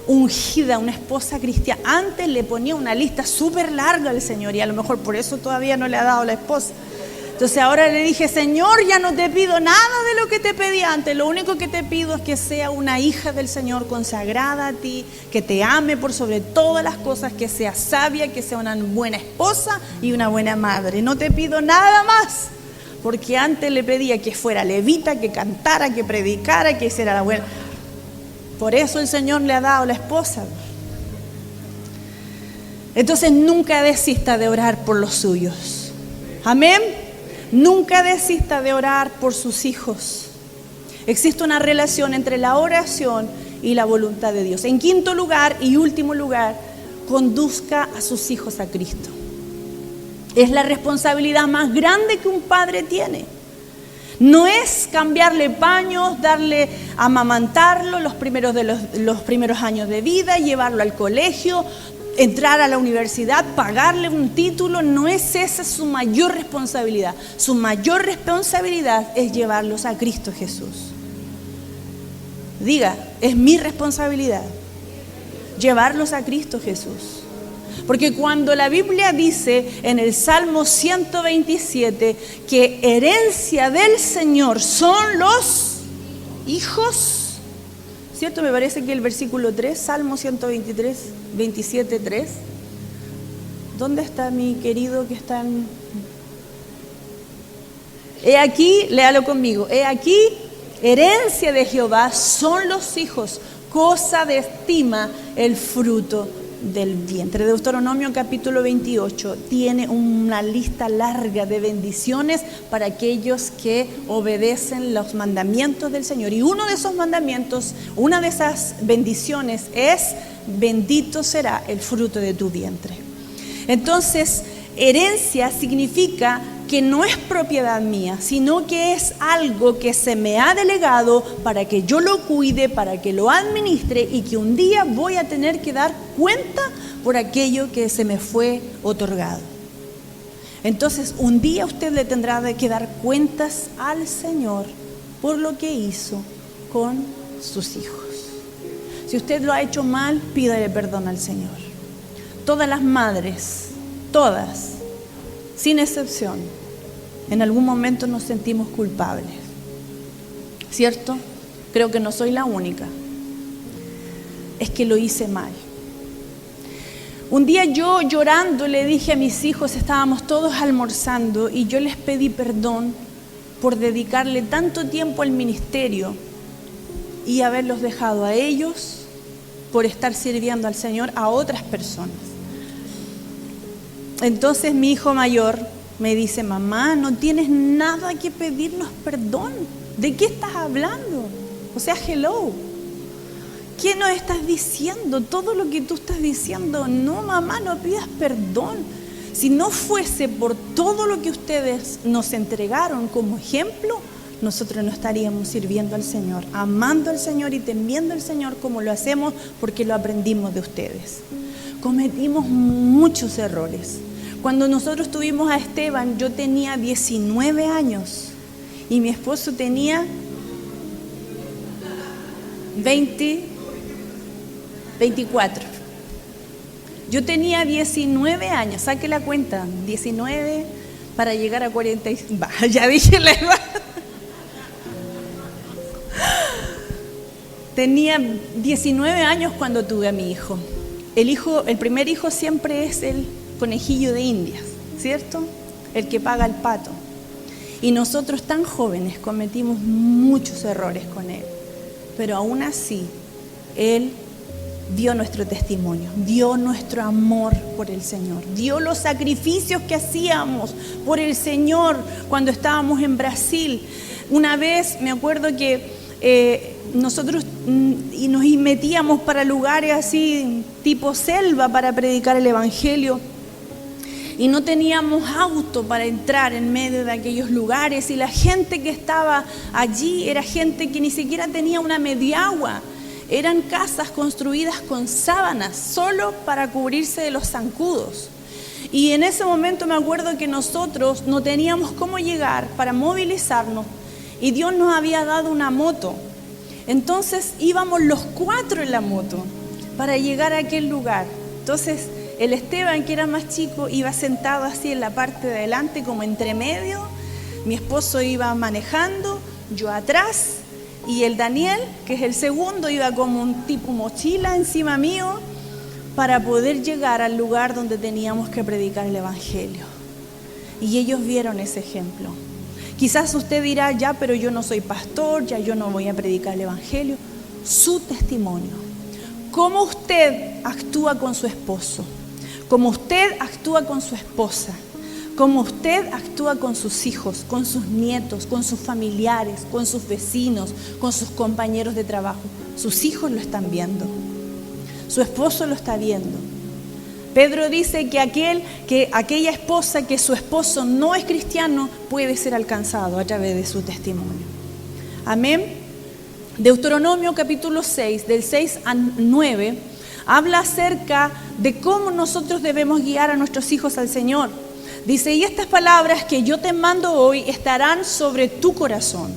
ungida, una esposa cristiana. Antes le ponía una lista súper larga al Señor, y a lo mejor por eso todavía no le ha dado la esposa. Entonces ahora le dije: Señor, ya no te pido nada de lo que te pedí antes. Lo único que te pido es que sea una hija del Señor, consagrada a ti, que te ame por sobre todas las cosas, que sea sabia, que sea una buena esposa y una buena madre. No te pido nada más, porque antes le pedía que fuera levita, que cantara, que predicara, que hiciera la buena. Por eso el Señor le ha dado la esposa. Entonces nunca desista de orar por los suyos. Amén. Nunca desista de orar por sus hijos. Existe una relación entre la oración y la voluntad de Dios. En quinto lugar y último lugar, conduzca a sus hijos a Cristo. Es la responsabilidad más grande que un padre tiene. No es cambiarle paños, darle, amamantarlo los primeros años de vida, llevarlo al colegio, entrar a la universidad, pagarle un título. No es esa su mayor responsabilidad. Su mayor responsabilidad es llevarlos a Cristo Jesús. Diga: es mi responsabilidad llevarlos a Cristo Jesús. Porque cuando la Biblia dice en el Salmo 127 que herencia del Señor son los hijos, ¿cierto? Me parece que el versículo 3, Salmo 123, 27, 3. ¿Dónde está mi querido que está en...? He aquí, léalo conmigo, he aquí, herencia de Jehová son los hijos, cosa de estima el fruto del vientre. Deuteronomio capítulo 28 tiene una lista larga de bendiciones para aquellos que obedecen los mandamientos del Señor. Y uno de esos mandamientos, una de esas bendiciones es: bendito será el fruto de tu vientre. Entonces, herencia significa que no es propiedad mía, sino que es algo que se me ha delegado para que yo lo cuide, para que lo administre, y que un día voy a tener que dar cuenta por aquello que se me fue otorgado. Entonces, un día usted le tendrá que dar cuentas al Señor por lo que hizo con sus hijos. Si usted lo ha hecho mal, pídale perdón al Señor. Todas las madres, todas, sin excepción, en algún momento nos sentimos culpables, ¿cierto? Creo que no soy la única. Es que lo hice mal. Un día yo, llorando, le dije a mis hijos, estábamos todos almorzando, y yo les pedí perdón por dedicarle tanto tiempo al ministerio y haberlos dejado a ellos por estar sirviendo al Señor a otras personas. Entonces mi hijo mayor me dice: mamá, no tienes nada que pedirnos perdón. ¿De qué estás hablando? O sea, hello. ¿Qué nos estás diciendo? Todo lo que tú estás diciendo. No, mamá, no pidas perdón. Si no fuese por todo lo que ustedes nos entregaron como ejemplo, nosotros no estaríamos sirviendo al Señor, amando al Señor y temiendo al Señor como lo hacemos, porque lo aprendimos de ustedes. Cometimos muchos errores. Cuando nosotros tuvimos a Esteban, yo tenía 19 años y mi esposo tenía 24. Yo tenía 19 años, saque la cuenta, 19 para llegar a 45. Ya dije la edad. Tenía 19 años cuando tuve a mi hijo. El primer hijo siempre es el conejillo de Indias, ¿cierto? El que paga el pato. Y nosotros tan jóvenes cometimos muchos errores con él. Pero aún así, él dio nuestro testimonio, dio nuestro amor por el Señor, dio los sacrificios que hacíamos por el Señor cuando estábamos en Brasil. Una vez me acuerdo que nosotros nos metíamos para lugares así tipo selva para predicar el Evangelio, y no teníamos auto para entrar en medio de aquellos lugares, y la gente que estaba allí era gente que ni siquiera tenía una mediagua. Eran casas construidas con sábanas solo para cubrirse de los zancudos. Y en ese momento me acuerdo que nosotros no teníamos cómo llegar para movilizarnos, y Dios nos había dado una moto. Entonces íbamos los 4 en la moto para llegar a aquel lugar. Entonces el Esteban, que era más chico, iba sentado así en la parte de adelante, como entre medio. Mi esposo iba manejando, yo atrás, y el Daniel, que es el segundo, iba como un tipo mochila encima mío para poder llegar al lugar donde teníamos que predicar el Evangelio. Y ellos vieron ese ejemplo. Quizás usted dirá: ya, pero yo no soy pastor, ya yo no voy a predicar el Evangelio. Su testimonio, cómo usted actúa con su esposo, cómo usted actúa con su esposa, cómo usted actúa con sus hijos, con sus nietos, con sus familiares, con sus vecinos, con sus compañeros de trabajo. Sus hijos lo están viendo, su esposo lo está viendo. Pedro dice que aquella esposa que su esposo no es cristiano puede ser alcanzado a través de su testimonio. Amén. Deuteronomio capítulo 6, del 6 al 9, habla acerca de cómo nosotros debemos guiar a nuestros hijos al Señor. Dice: y estas palabras que yo te mando hoy estarán sobre tu corazón,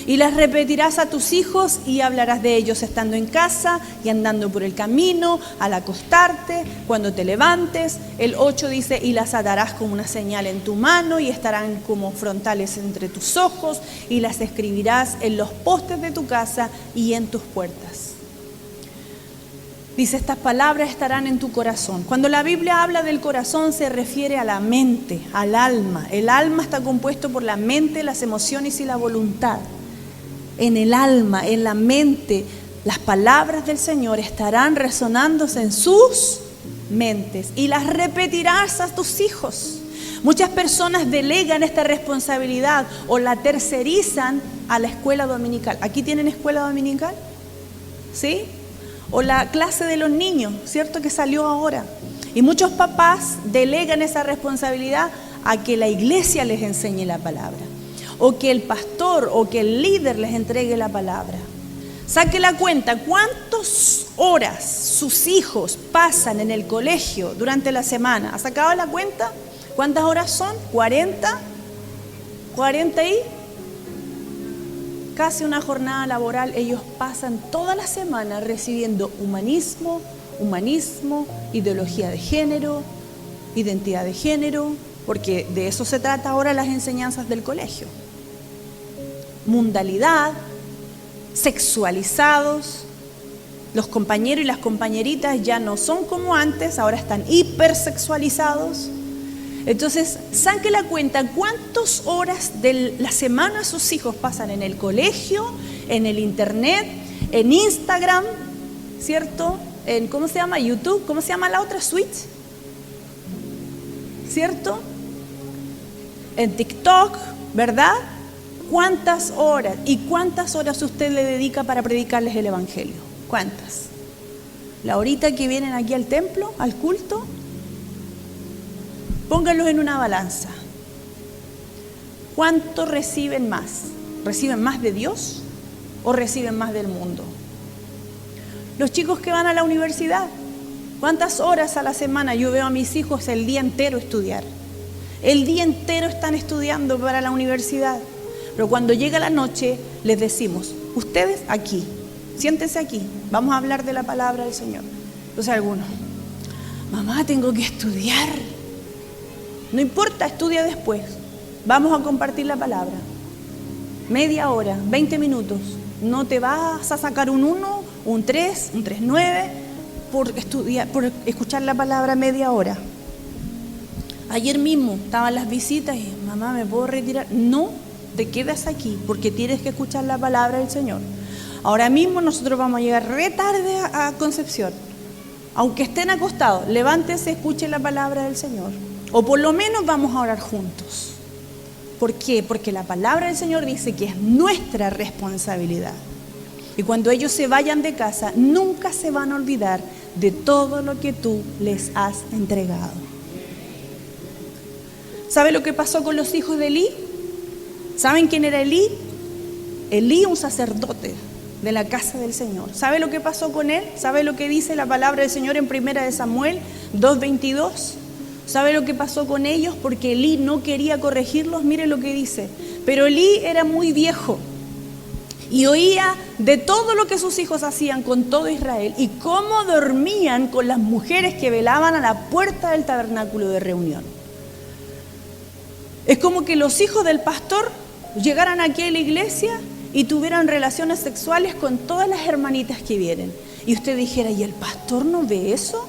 y las repetirás a tus hijos, y hablarás de ellos estando en casa y andando por el camino, al acostarte, cuando te levantes. El 8 dice: y las atarás como una señal en tu mano, y estarán como frontales entre tus ojos, y las escribirás en los postes de tu casa y en tus puertas. Dice, estas palabras estarán en tu corazón. Cuando la Biblia habla del corazón se refiere a la mente, al alma. El alma está compuesto por la mente, las emociones y la voluntad. En el alma, en la mente, las palabras del Señor estarán resonándose en sus mentes y las repetirás a tus hijos. Muchas personas delegan esta responsabilidad o la tercerizan a la escuela dominical. ¿Aquí tienen escuela dominical? ¿Sí? O la clase de los niños, ¿cierto? Que salió ahora. Y muchos papás delegan esa responsabilidad a que la iglesia les enseñe la palabra, o que el pastor o que el líder les entregue la palabra. Saque la cuenta, ¿cuántas horas sus hijos pasan en el colegio durante la semana? ¿Ha sacado la cuenta? ¿Cuántas horas son? ¿40? ¿40 y? Casi una jornada laboral. Ellos pasan toda la semana recibiendo humanismo, ideología de género, identidad de género, porque de eso se trata ahora las enseñanzas del colegio. Mundalidad, sexualizados. Los compañeros y las compañeritas ya no son como antes, ahora están hipersexualizados. Entonces, saque la cuenta, ¿cuántas horas de la semana sus hijos pasan en el colegio, en el internet, en Instagram, ¿cierto? En, ¿cómo se llama? YouTube, ¿cómo se llama la otra? Switch, ¿cierto? En TikTok, ¿verdad? ¿Cuántas horas? ¿Y cuántas horas usted le dedica para predicarles el evangelio? ¿Cuántas? ¿La horita que vienen aquí al templo, al culto? Pónganlos en una balanza. ¿Cuánto reciben más? ¿Reciben más de Dios o reciben más del mundo? Los chicos que van a la universidad, ¿cuántas horas a la semana? Yo veo a mis hijos el día entero estudiar. El día entero están estudiando para la universidad. Pero cuando llega la noche les decimos, ustedes aquí, siéntense aquí, vamos a hablar de la palabra del Señor. Entonces algunos, mamá, tengo que estudiar. No importa, estudia después. Vamos a compartir la palabra. Media hora, 20 minutos. No te vas a sacar un 1, un 3, un 3.9 por escuchar la palabra media hora. Ayer mismo estaban las visitas y mamá, ¿me puedo retirar? No, te quedas aquí porque tienes que escuchar la palabra del Señor. Ahora mismo nosotros vamos a llegar re tarde a Concepción. Aunque estén acostados, levántense, escuchen la palabra del Señor. O por lo menos vamos a orar juntos. ¿Por qué? Porque la palabra del Señor dice que es nuestra responsabilidad. Y cuando ellos se vayan de casa, nunca se van a olvidar de todo lo que tú les has entregado. ¿Sabe lo que pasó con los hijos de Elí? ¿Saben quién era Elí? Elí, un sacerdote de la casa del Señor. ¿Sabe lo que pasó con él? ¿Sabe lo que dice la palabra del Señor en 1 de Samuel 2:22? ¿Sabe lo que pasó con ellos? Porque Elí no quería corregirlos. Mire lo que dice. Pero Elí era muy viejo y oía de todo lo que sus hijos hacían con todo Israel y cómo dormían con las mujeres que velaban a la puerta del tabernáculo de reunión. Es como que los hijos del pastor llegaran aquí a la iglesia y tuvieran relaciones sexuales con todas las hermanitas que vienen. Y usted dijera, ¿y el pastor no ve eso?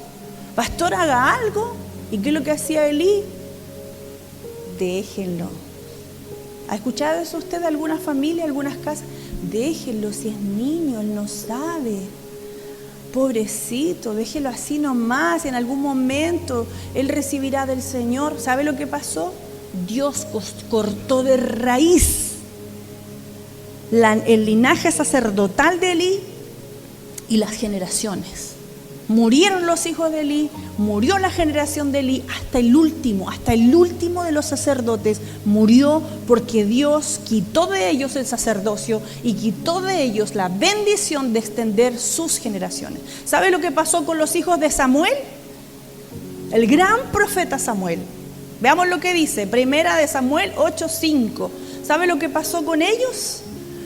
Pastor, haga algo. ¿Y qué es lo que hacía Elí? Déjenlo. ¿Ha escuchado eso usted de alguna familia, algunas casas? Déjenlo, si es niño, él no sabe. Pobrecito, déjelo así nomás, en algún momento él recibirá del Señor. ¿Sabe lo que pasó? Dios cortó de raíz el linaje sacerdotal de Elí y las generaciones. Murieron los hijos de Elí, murió la generación de Elí, hasta el último de los sacerdotes murió porque Dios quitó de ellos el sacerdocio y quitó de ellos la bendición de extender sus generaciones. ¿Sabe lo que pasó con los hijos de Samuel? El gran profeta Samuel. Veamos lo que dice, 1 de Samuel 8:5. ¿Sabe lo que pasó con ellos?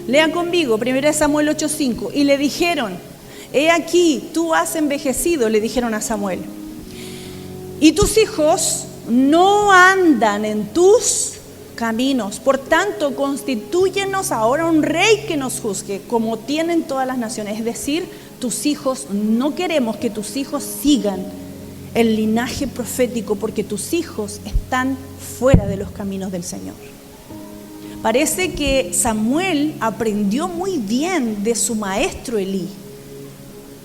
Lea conmigo, 1 de Samuel 8:5. Y le dijeron, he aquí, tú has envejecido, le dijeron a Samuel, y tus hijos no andan en tus caminos. Por tanto, constitúyenos ahora un rey que nos juzgue, como tienen todas las naciones. Es decir, tus hijos, no queremos que tus hijos sigan el linaje profético, porque tus hijos están fuera de los caminos del Señor. Parece que Samuel aprendió muy bien de su maestro Elí.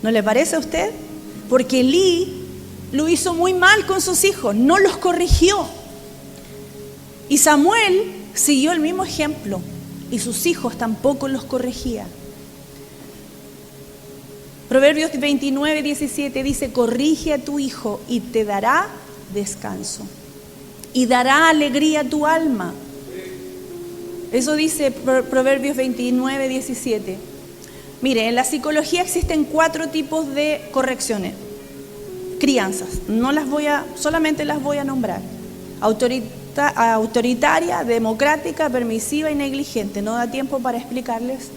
¿No le parece a usted? Porque Elí lo hizo muy mal con sus hijos, no los corrigió. Y Samuel siguió el mismo ejemplo y sus hijos tampoco los corregía. Proverbios 29, 17 dice: corrige a tu hijo y te dará descanso y dará alegría a tu alma. Eso dice Proverbios 29, 17. Mire, en la psicología existen 4 tipos de correcciones, crianzas. Solamente las voy a nombrar: autoritaria, democrática, permisiva y negligente. No da tiempo para explicarles.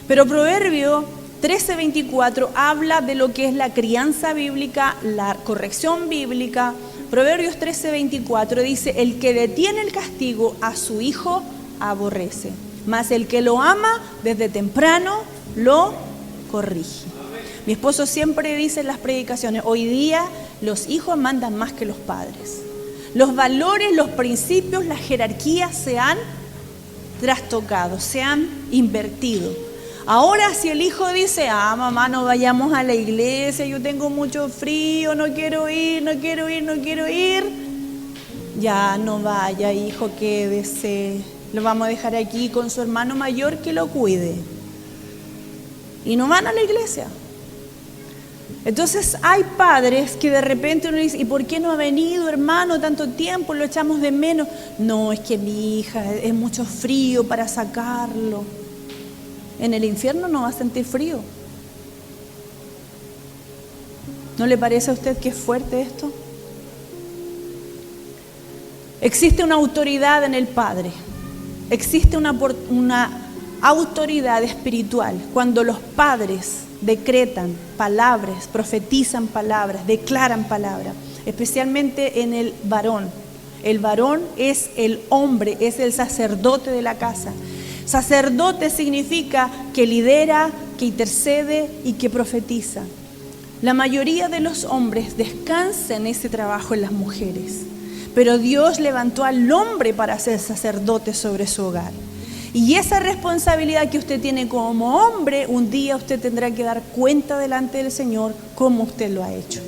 Pero Proverbio 13:24 habla de lo que es la crianza bíblica, la corrección bíblica. Proverbios 13:24 dice: el que detiene el castigo a su hijo aborrece, mas el que lo ama desde temprano lo corrige. Mi esposo siempre dice en las predicaciones: hoy día los hijos mandan más que los padres. Los valores, los principios, las jerarquías se han trastocado, se han invertido. Ahora si el hijo dice: mamá, no vayamos a la iglesia, yo tengo mucho frío, no quiero ir, ya no vaya, hijo, quédese, lo vamos a dejar aquí con su hermano mayor que lo cuide. Y no van a la iglesia. Entonces hay padres que de repente uno dice: ¿y por qué no ha venido, hermano, tanto tiempo? Lo echamos de menos. No, es que mi hija es mucho frío para sacarlo. En el infierno no va a sentir frío. ¿No le parece a usted que es fuerte esto? Existe una autoridad en el Padre. Existe una autoridad espiritual cuando los padres decretan palabras, profetizan palabras, declaran palabras, especialmente en el varón. El varón es el hombre, es el sacerdote de la casa. Sacerdote significa que lidera, que intercede y que profetiza. La mayoría de los hombres descansan en ese trabajo en las mujeres, pero Dios levantó al hombre para ser sacerdote sobre su hogar. Y esa responsabilidad que usted tiene como hombre, un día usted tendrá que dar cuenta delante del Señor cómo usted lo ha hecho.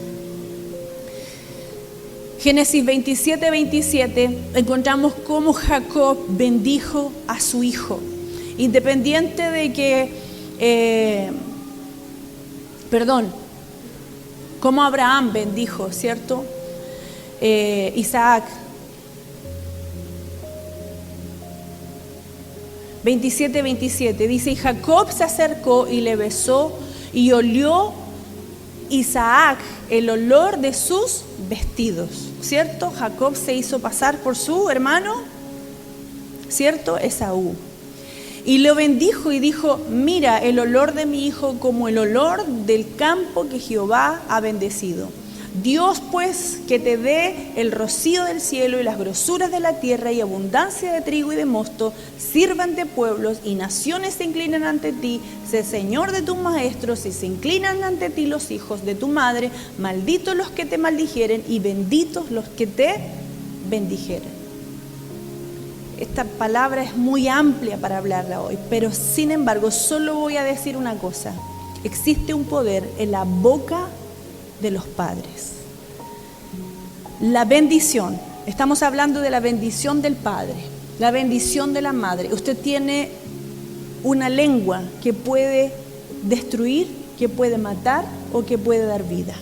Génesis 27, 27, encontramos cómo Jacob bendijo a su hijo. Independiente de que, cómo Abraham bendijo, ¿cierto? Isaac. 27, 27, dice: y Jacob se acercó y le besó, y olió Isaac el olor de sus vestidos, ¿cierto? Jacob se hizo pasar por su hermano, ¿cierto? Esaú. Y lo bendijo y dijo: mira el olor de mi hijo como el olor del campo que Jehová ha bendecido. Dios pues que te dé el rocío del cielo y las grosuras de la tierra y abundancia de trigo y de mosto, sirvan de pueblos y naciones se inclinen ante ti, sé Señor de tus maestros y se inclinan ante ti los hijos de tu madre, malditos los que te maldijeren y benditos los que te bendijeren. Esta palabra es muy amplia para hablarla hoy, pero sin embargo solo voy a decir una cosa: existe un poder en la boca de los padres. La bendición, estamos hablando de la bendición del padre, la bendición de la madre. Usted tiene una lengua que puede destruir, que puede matar o que puede dar vida.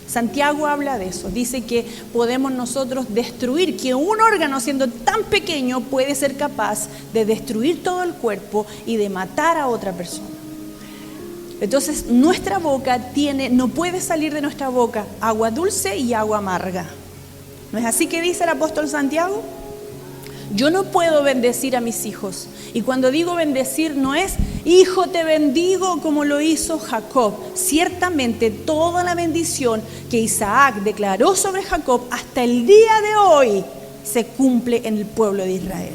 Santiago habla de eso, dice que podemos nosotros destruir, que un órgano siendo tan pequeño puede ser capaz de destruir todo el cuerpo y de matar a otra persona. Entonces nuestra boca no puede salir de nuestra boca agua dulce y agua amarga. ¿No es así que dice el apóstol Santiago? Yo no puedo bendecir a mis hijos. Y cuando digo bendecir no es: hijo, te bendigo, como lo hizo Jacob. Ciertamente toda la bendición que Isaac declaró sobre Jacob hasta el día de hoy se cumple en el pueblo de Israel.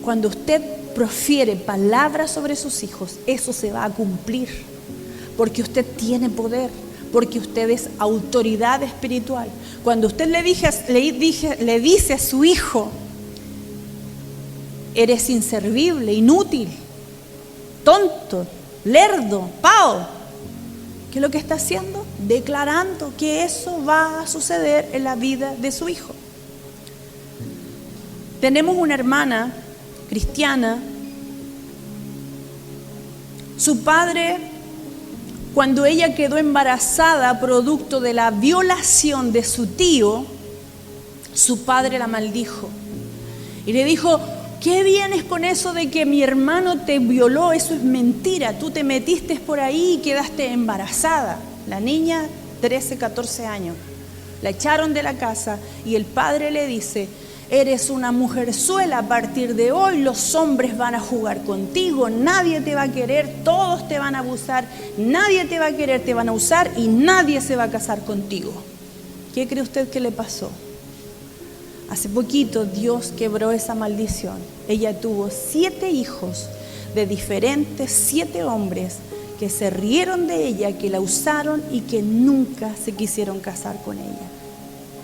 cuando usted profiere palabras sobre sus hijos, eso se va a cumplir, porque usted tiene poder, porque usted es autoridad espiritual. Cuando usted le dice a su hijo, eres inservible, inútil, tonto, lerdo, pao, ¿qué es lo que está haciendo? Declarando que eso va a suceder en la vida de su hijo. Tenemos una hermana cristiana. Su padre, cuando ella quedó embarazada producto de la violación de su tío, su padre la maldijo y le dijo: ¿qué vienes con eso de que mi hermano te violó? Eso es mentira, tú te metiste por ahí y quedaste embarazada. La niña, 13, 14 años, la echaron de la casa y el padre le dice: eres una mujerzuela, a partir de hoy los hombres van a jugar contigo, nadie te va a querer, todos te van a abusar, nadie te va a querer, te van a usar y nadie se va a casar contigo. ¿Qué cree usted que le pasó? Hace poquito Dios quebró esa maldición. Ella tuvo 7 hijos de diferentes 7 hombres que se rieron de ella, que la usaron y que nunca se quisieron casar con ella.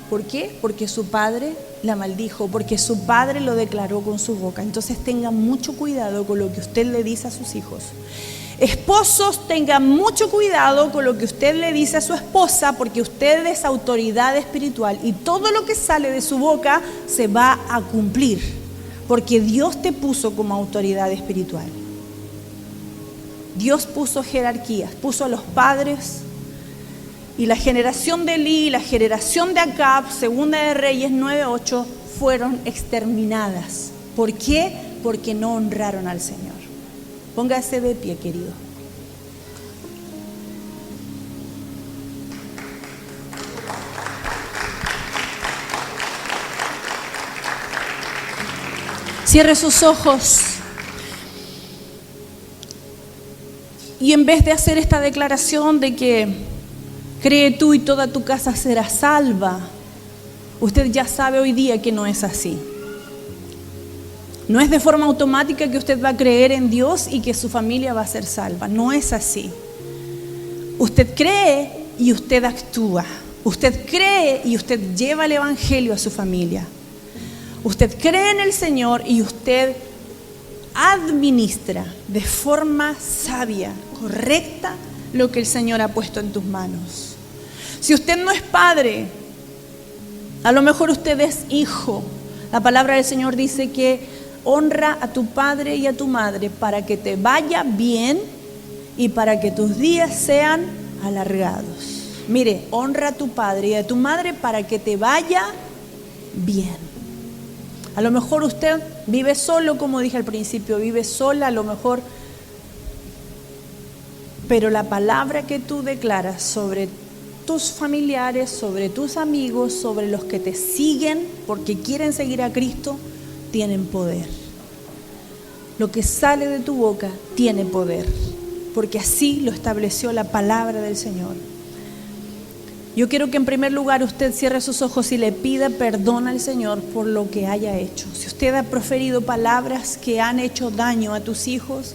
¿Por qué? Porque su padre la maldijo, porque su padre lo declaró con su boca. Entonces tengan mucho cuidado con lo que usted le dice a sus hijos. Esposos, tengan mucho cuidado con lo que usted le dice a su esposa, porque usted es autoridad espiritual y todo lo que sale de su boca se va a cumplir, porque Dios te puso como autoridad espiritual. Dios puso jerarquías, puso a los padres. Y la generación de Elí y la generación de Acab, Segunda de Reyes 9:8, fueron exterminadas. ¿Por qué? Porque no honraron al Señor. Póngase de pie, querido. Cierre sus ojos. Y en vez de hacer esta declaración de que cree tú y toda tu casa será salva, usted ya sabe hoy día que no es así. No es de forma automática que usted va a creer en Dios y que su familia va a ser salva. No es así. Usted cree y usted actúa. Usted cree y usted lleva el evangelio a su familia. Usted cree en el Señor y usted administra de forma sabia, correcta, lo que el Señor ha puesto en tus manos. Si usted no es padre, a lo mejor usted es hijo. La palabra del Señor dice que honra a tu padre y a tu madre para que te vaya bien y para que tus días sean alargados. Mire, honra a tu padre y a tu madre para que te vaya bien. A lo mejor usted vive solo, como dije al principio, vive sola, a lo mejor. Pero la palabra que tú declaras sobre tus familiares, sobre tus amigos, sobre los que te siguen porque quieren seguir a Cristo, tienen poder. Lo que sale de tu boca tiene poder, porque así lo estableció la palabra del Señor. Yo quiero que en primer lugar usted cierre sus ojos y le pida perdón al Señor por lo que haya hecho. Si usted ha proferido palabras que han hecho daño a tus hijos,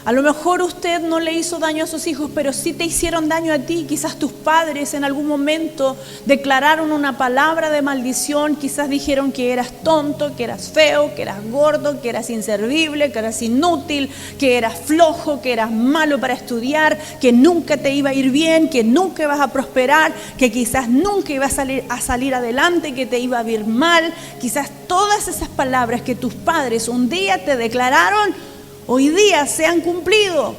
a lo mejor usted no le hizo daño a sus hijos, pero sí te hicieron daño a ti. Quizás tus padres en algún momento declararon una palabra de maldición. Quizás dijeron que eras tonto, que eras feo, que eras gordo, que eras inservible, que eras inútil, que eras flojo, que eras malo para estudiar, que nunca te iba a ir bien, que nunca ibas a prosperar, que quizás nunca ibas a salir adelante, que te iba a ir mal. Quizás todas esas palabras que tus padres un día te declararon, hoy día se han cumplido.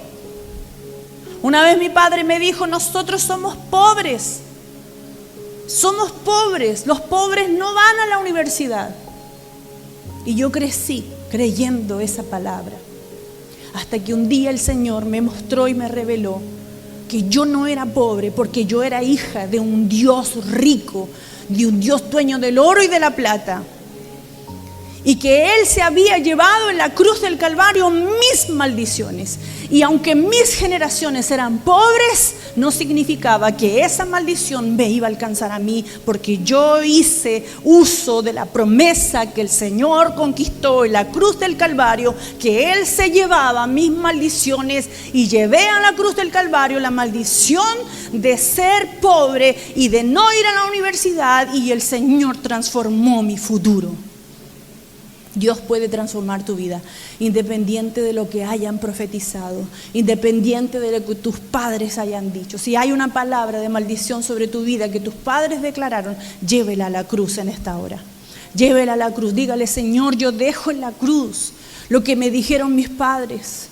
Una vez mi padre me dijo: nosotros somos pobres. Somos pobres. Los pobres no van a la universidad. Y yo crecí creyendo esa palabra. Hasta que un día el Señor me mostró y me reveló que yo no era pobre, porque yo era hija de un Dios rico, de un Dios dueño del oro y de la plata. y que Él se había llevado en la cruz del Calvario mis maldiciones. Y aunque mis generaciones eran pobres, no significaba que esa maldición me iba a alcanzar a mí, porque yo hice uso de la promesa que el Señor conquistó en la cruz del Calvario, que Él se llevaba mis maldiciones, y llevé a la cruz del Calvario la maldición de ser pobre y de no ir a la universidad, y el Señor transformó mi futuro. Dios puede transformar tu vida, independiente de lo que hayan profetizado, independiente de lo que tus padres hayan dicho. Si hay una palabra de maldición sobre tu vida que tus padres declararon, llévela a la cruz en esta hora. Llévela a la cruz. Dígale: Señor, yo dejo en la cruz lo que me dijeron mis padres.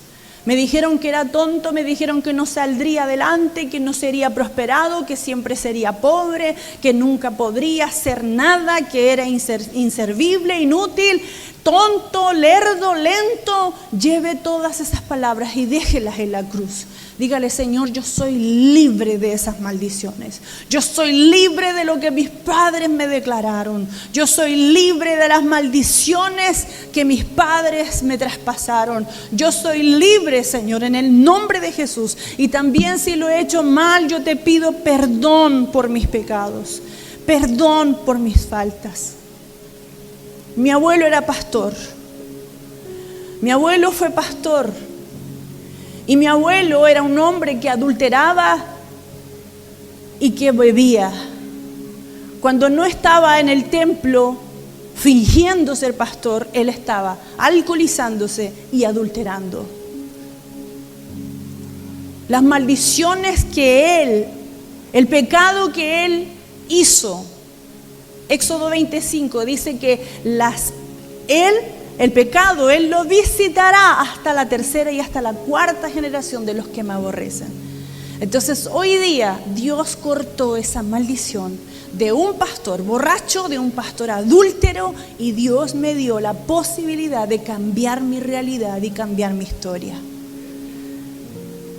Me dijeron que era tonto, me dijeron que no saldría adelante, que no sería prosperado, que siempre sería pobre, que nunca podría hacer nada, que era inservible, inútil, tonto, lerdo, lento. Lleve todas esas palabras y déjelas en la cruz. Dígale: Señor, yo soy libre de esas maldiciones. Yo soy libre de lo que mis padres me declararon. Yo soy libre de las maldiciones que mis padres me traspasaron. Yo soy libre, Señor, en el nombre de Jesús. Y también si lo he hecho mal, yo te pido perdón por mis pecados, perdón por mis faltas. Mi abuelo era pastor. Mi abuelo fue pastor. Y mi abuelo era un hombre que adulteraba y que bebía. Cuando no estaba en el templo fingiendo ser pastor, él estaba alcoholizándose y adulterando. Las maldiciones que él, el pecado que él hizo, Éxodo 25 dice que el pecado, Él lo visitará hasta la tercera y hasta la cuarta generación de los que me aborrecen. Entonces hoy día Dios cortó esa maldición de un pastor borracho, de un pastor adúltero, y Dios me dio la posibilidad de cambiar mi realidad y cambiar mi historia.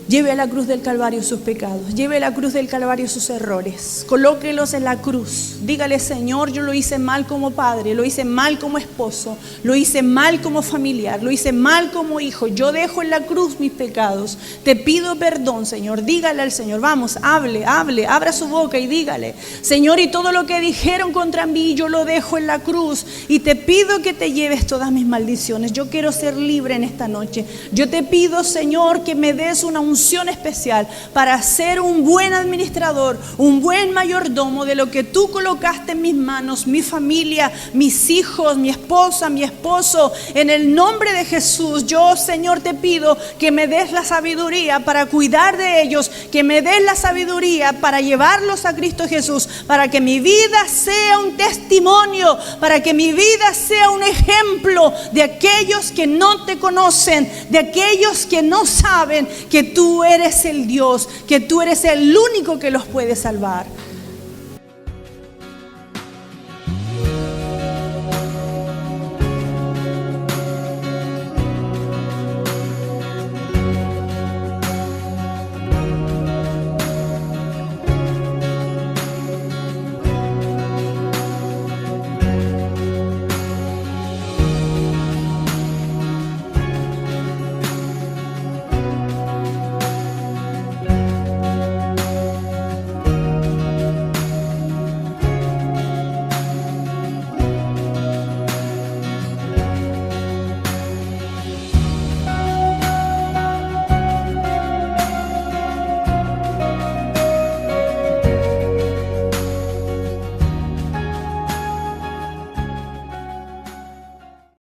Lleve a la cruz del Calvario sus pecados, lleve a la cruz del Calvario sus errores, colóquelos en la cruz. Dígale: Señor, yo lo hice mal como padre, lo hice mal como esposo, lo hice mal como familiar, lo hice mal como hijo. Yo dejo en la cruz mis pecados, te pido perdón, Señor. Dígale al Señor, vamos, hable, abra su boca y dígale: Señor, y todo lo que dijeron contra mí, yo lo dejo en la cruz y te pido que te lleves todas mis maldiciones. Yo quiero ser libre en esta noche. Yo te pido, Señor, que me des una unción especial para ser un buen administrador, un buen mayordomo de lo que tú colocaste en mis manos, mi familia, mis hijos, mi esposa, mi esposo. En el nombre de Jesús, yo, Señor, te pido que me des la sabiduría para cuidar de ellos, que me des la sabiduría para llevarlos a Cristo Jesús, para que mi vida sea un testimonio, para que mi vida sea un ejemplo de aquellos que no te conocen, de aquellos que no saben que tú eres el Dios, que tú eres el único que los puede salvar.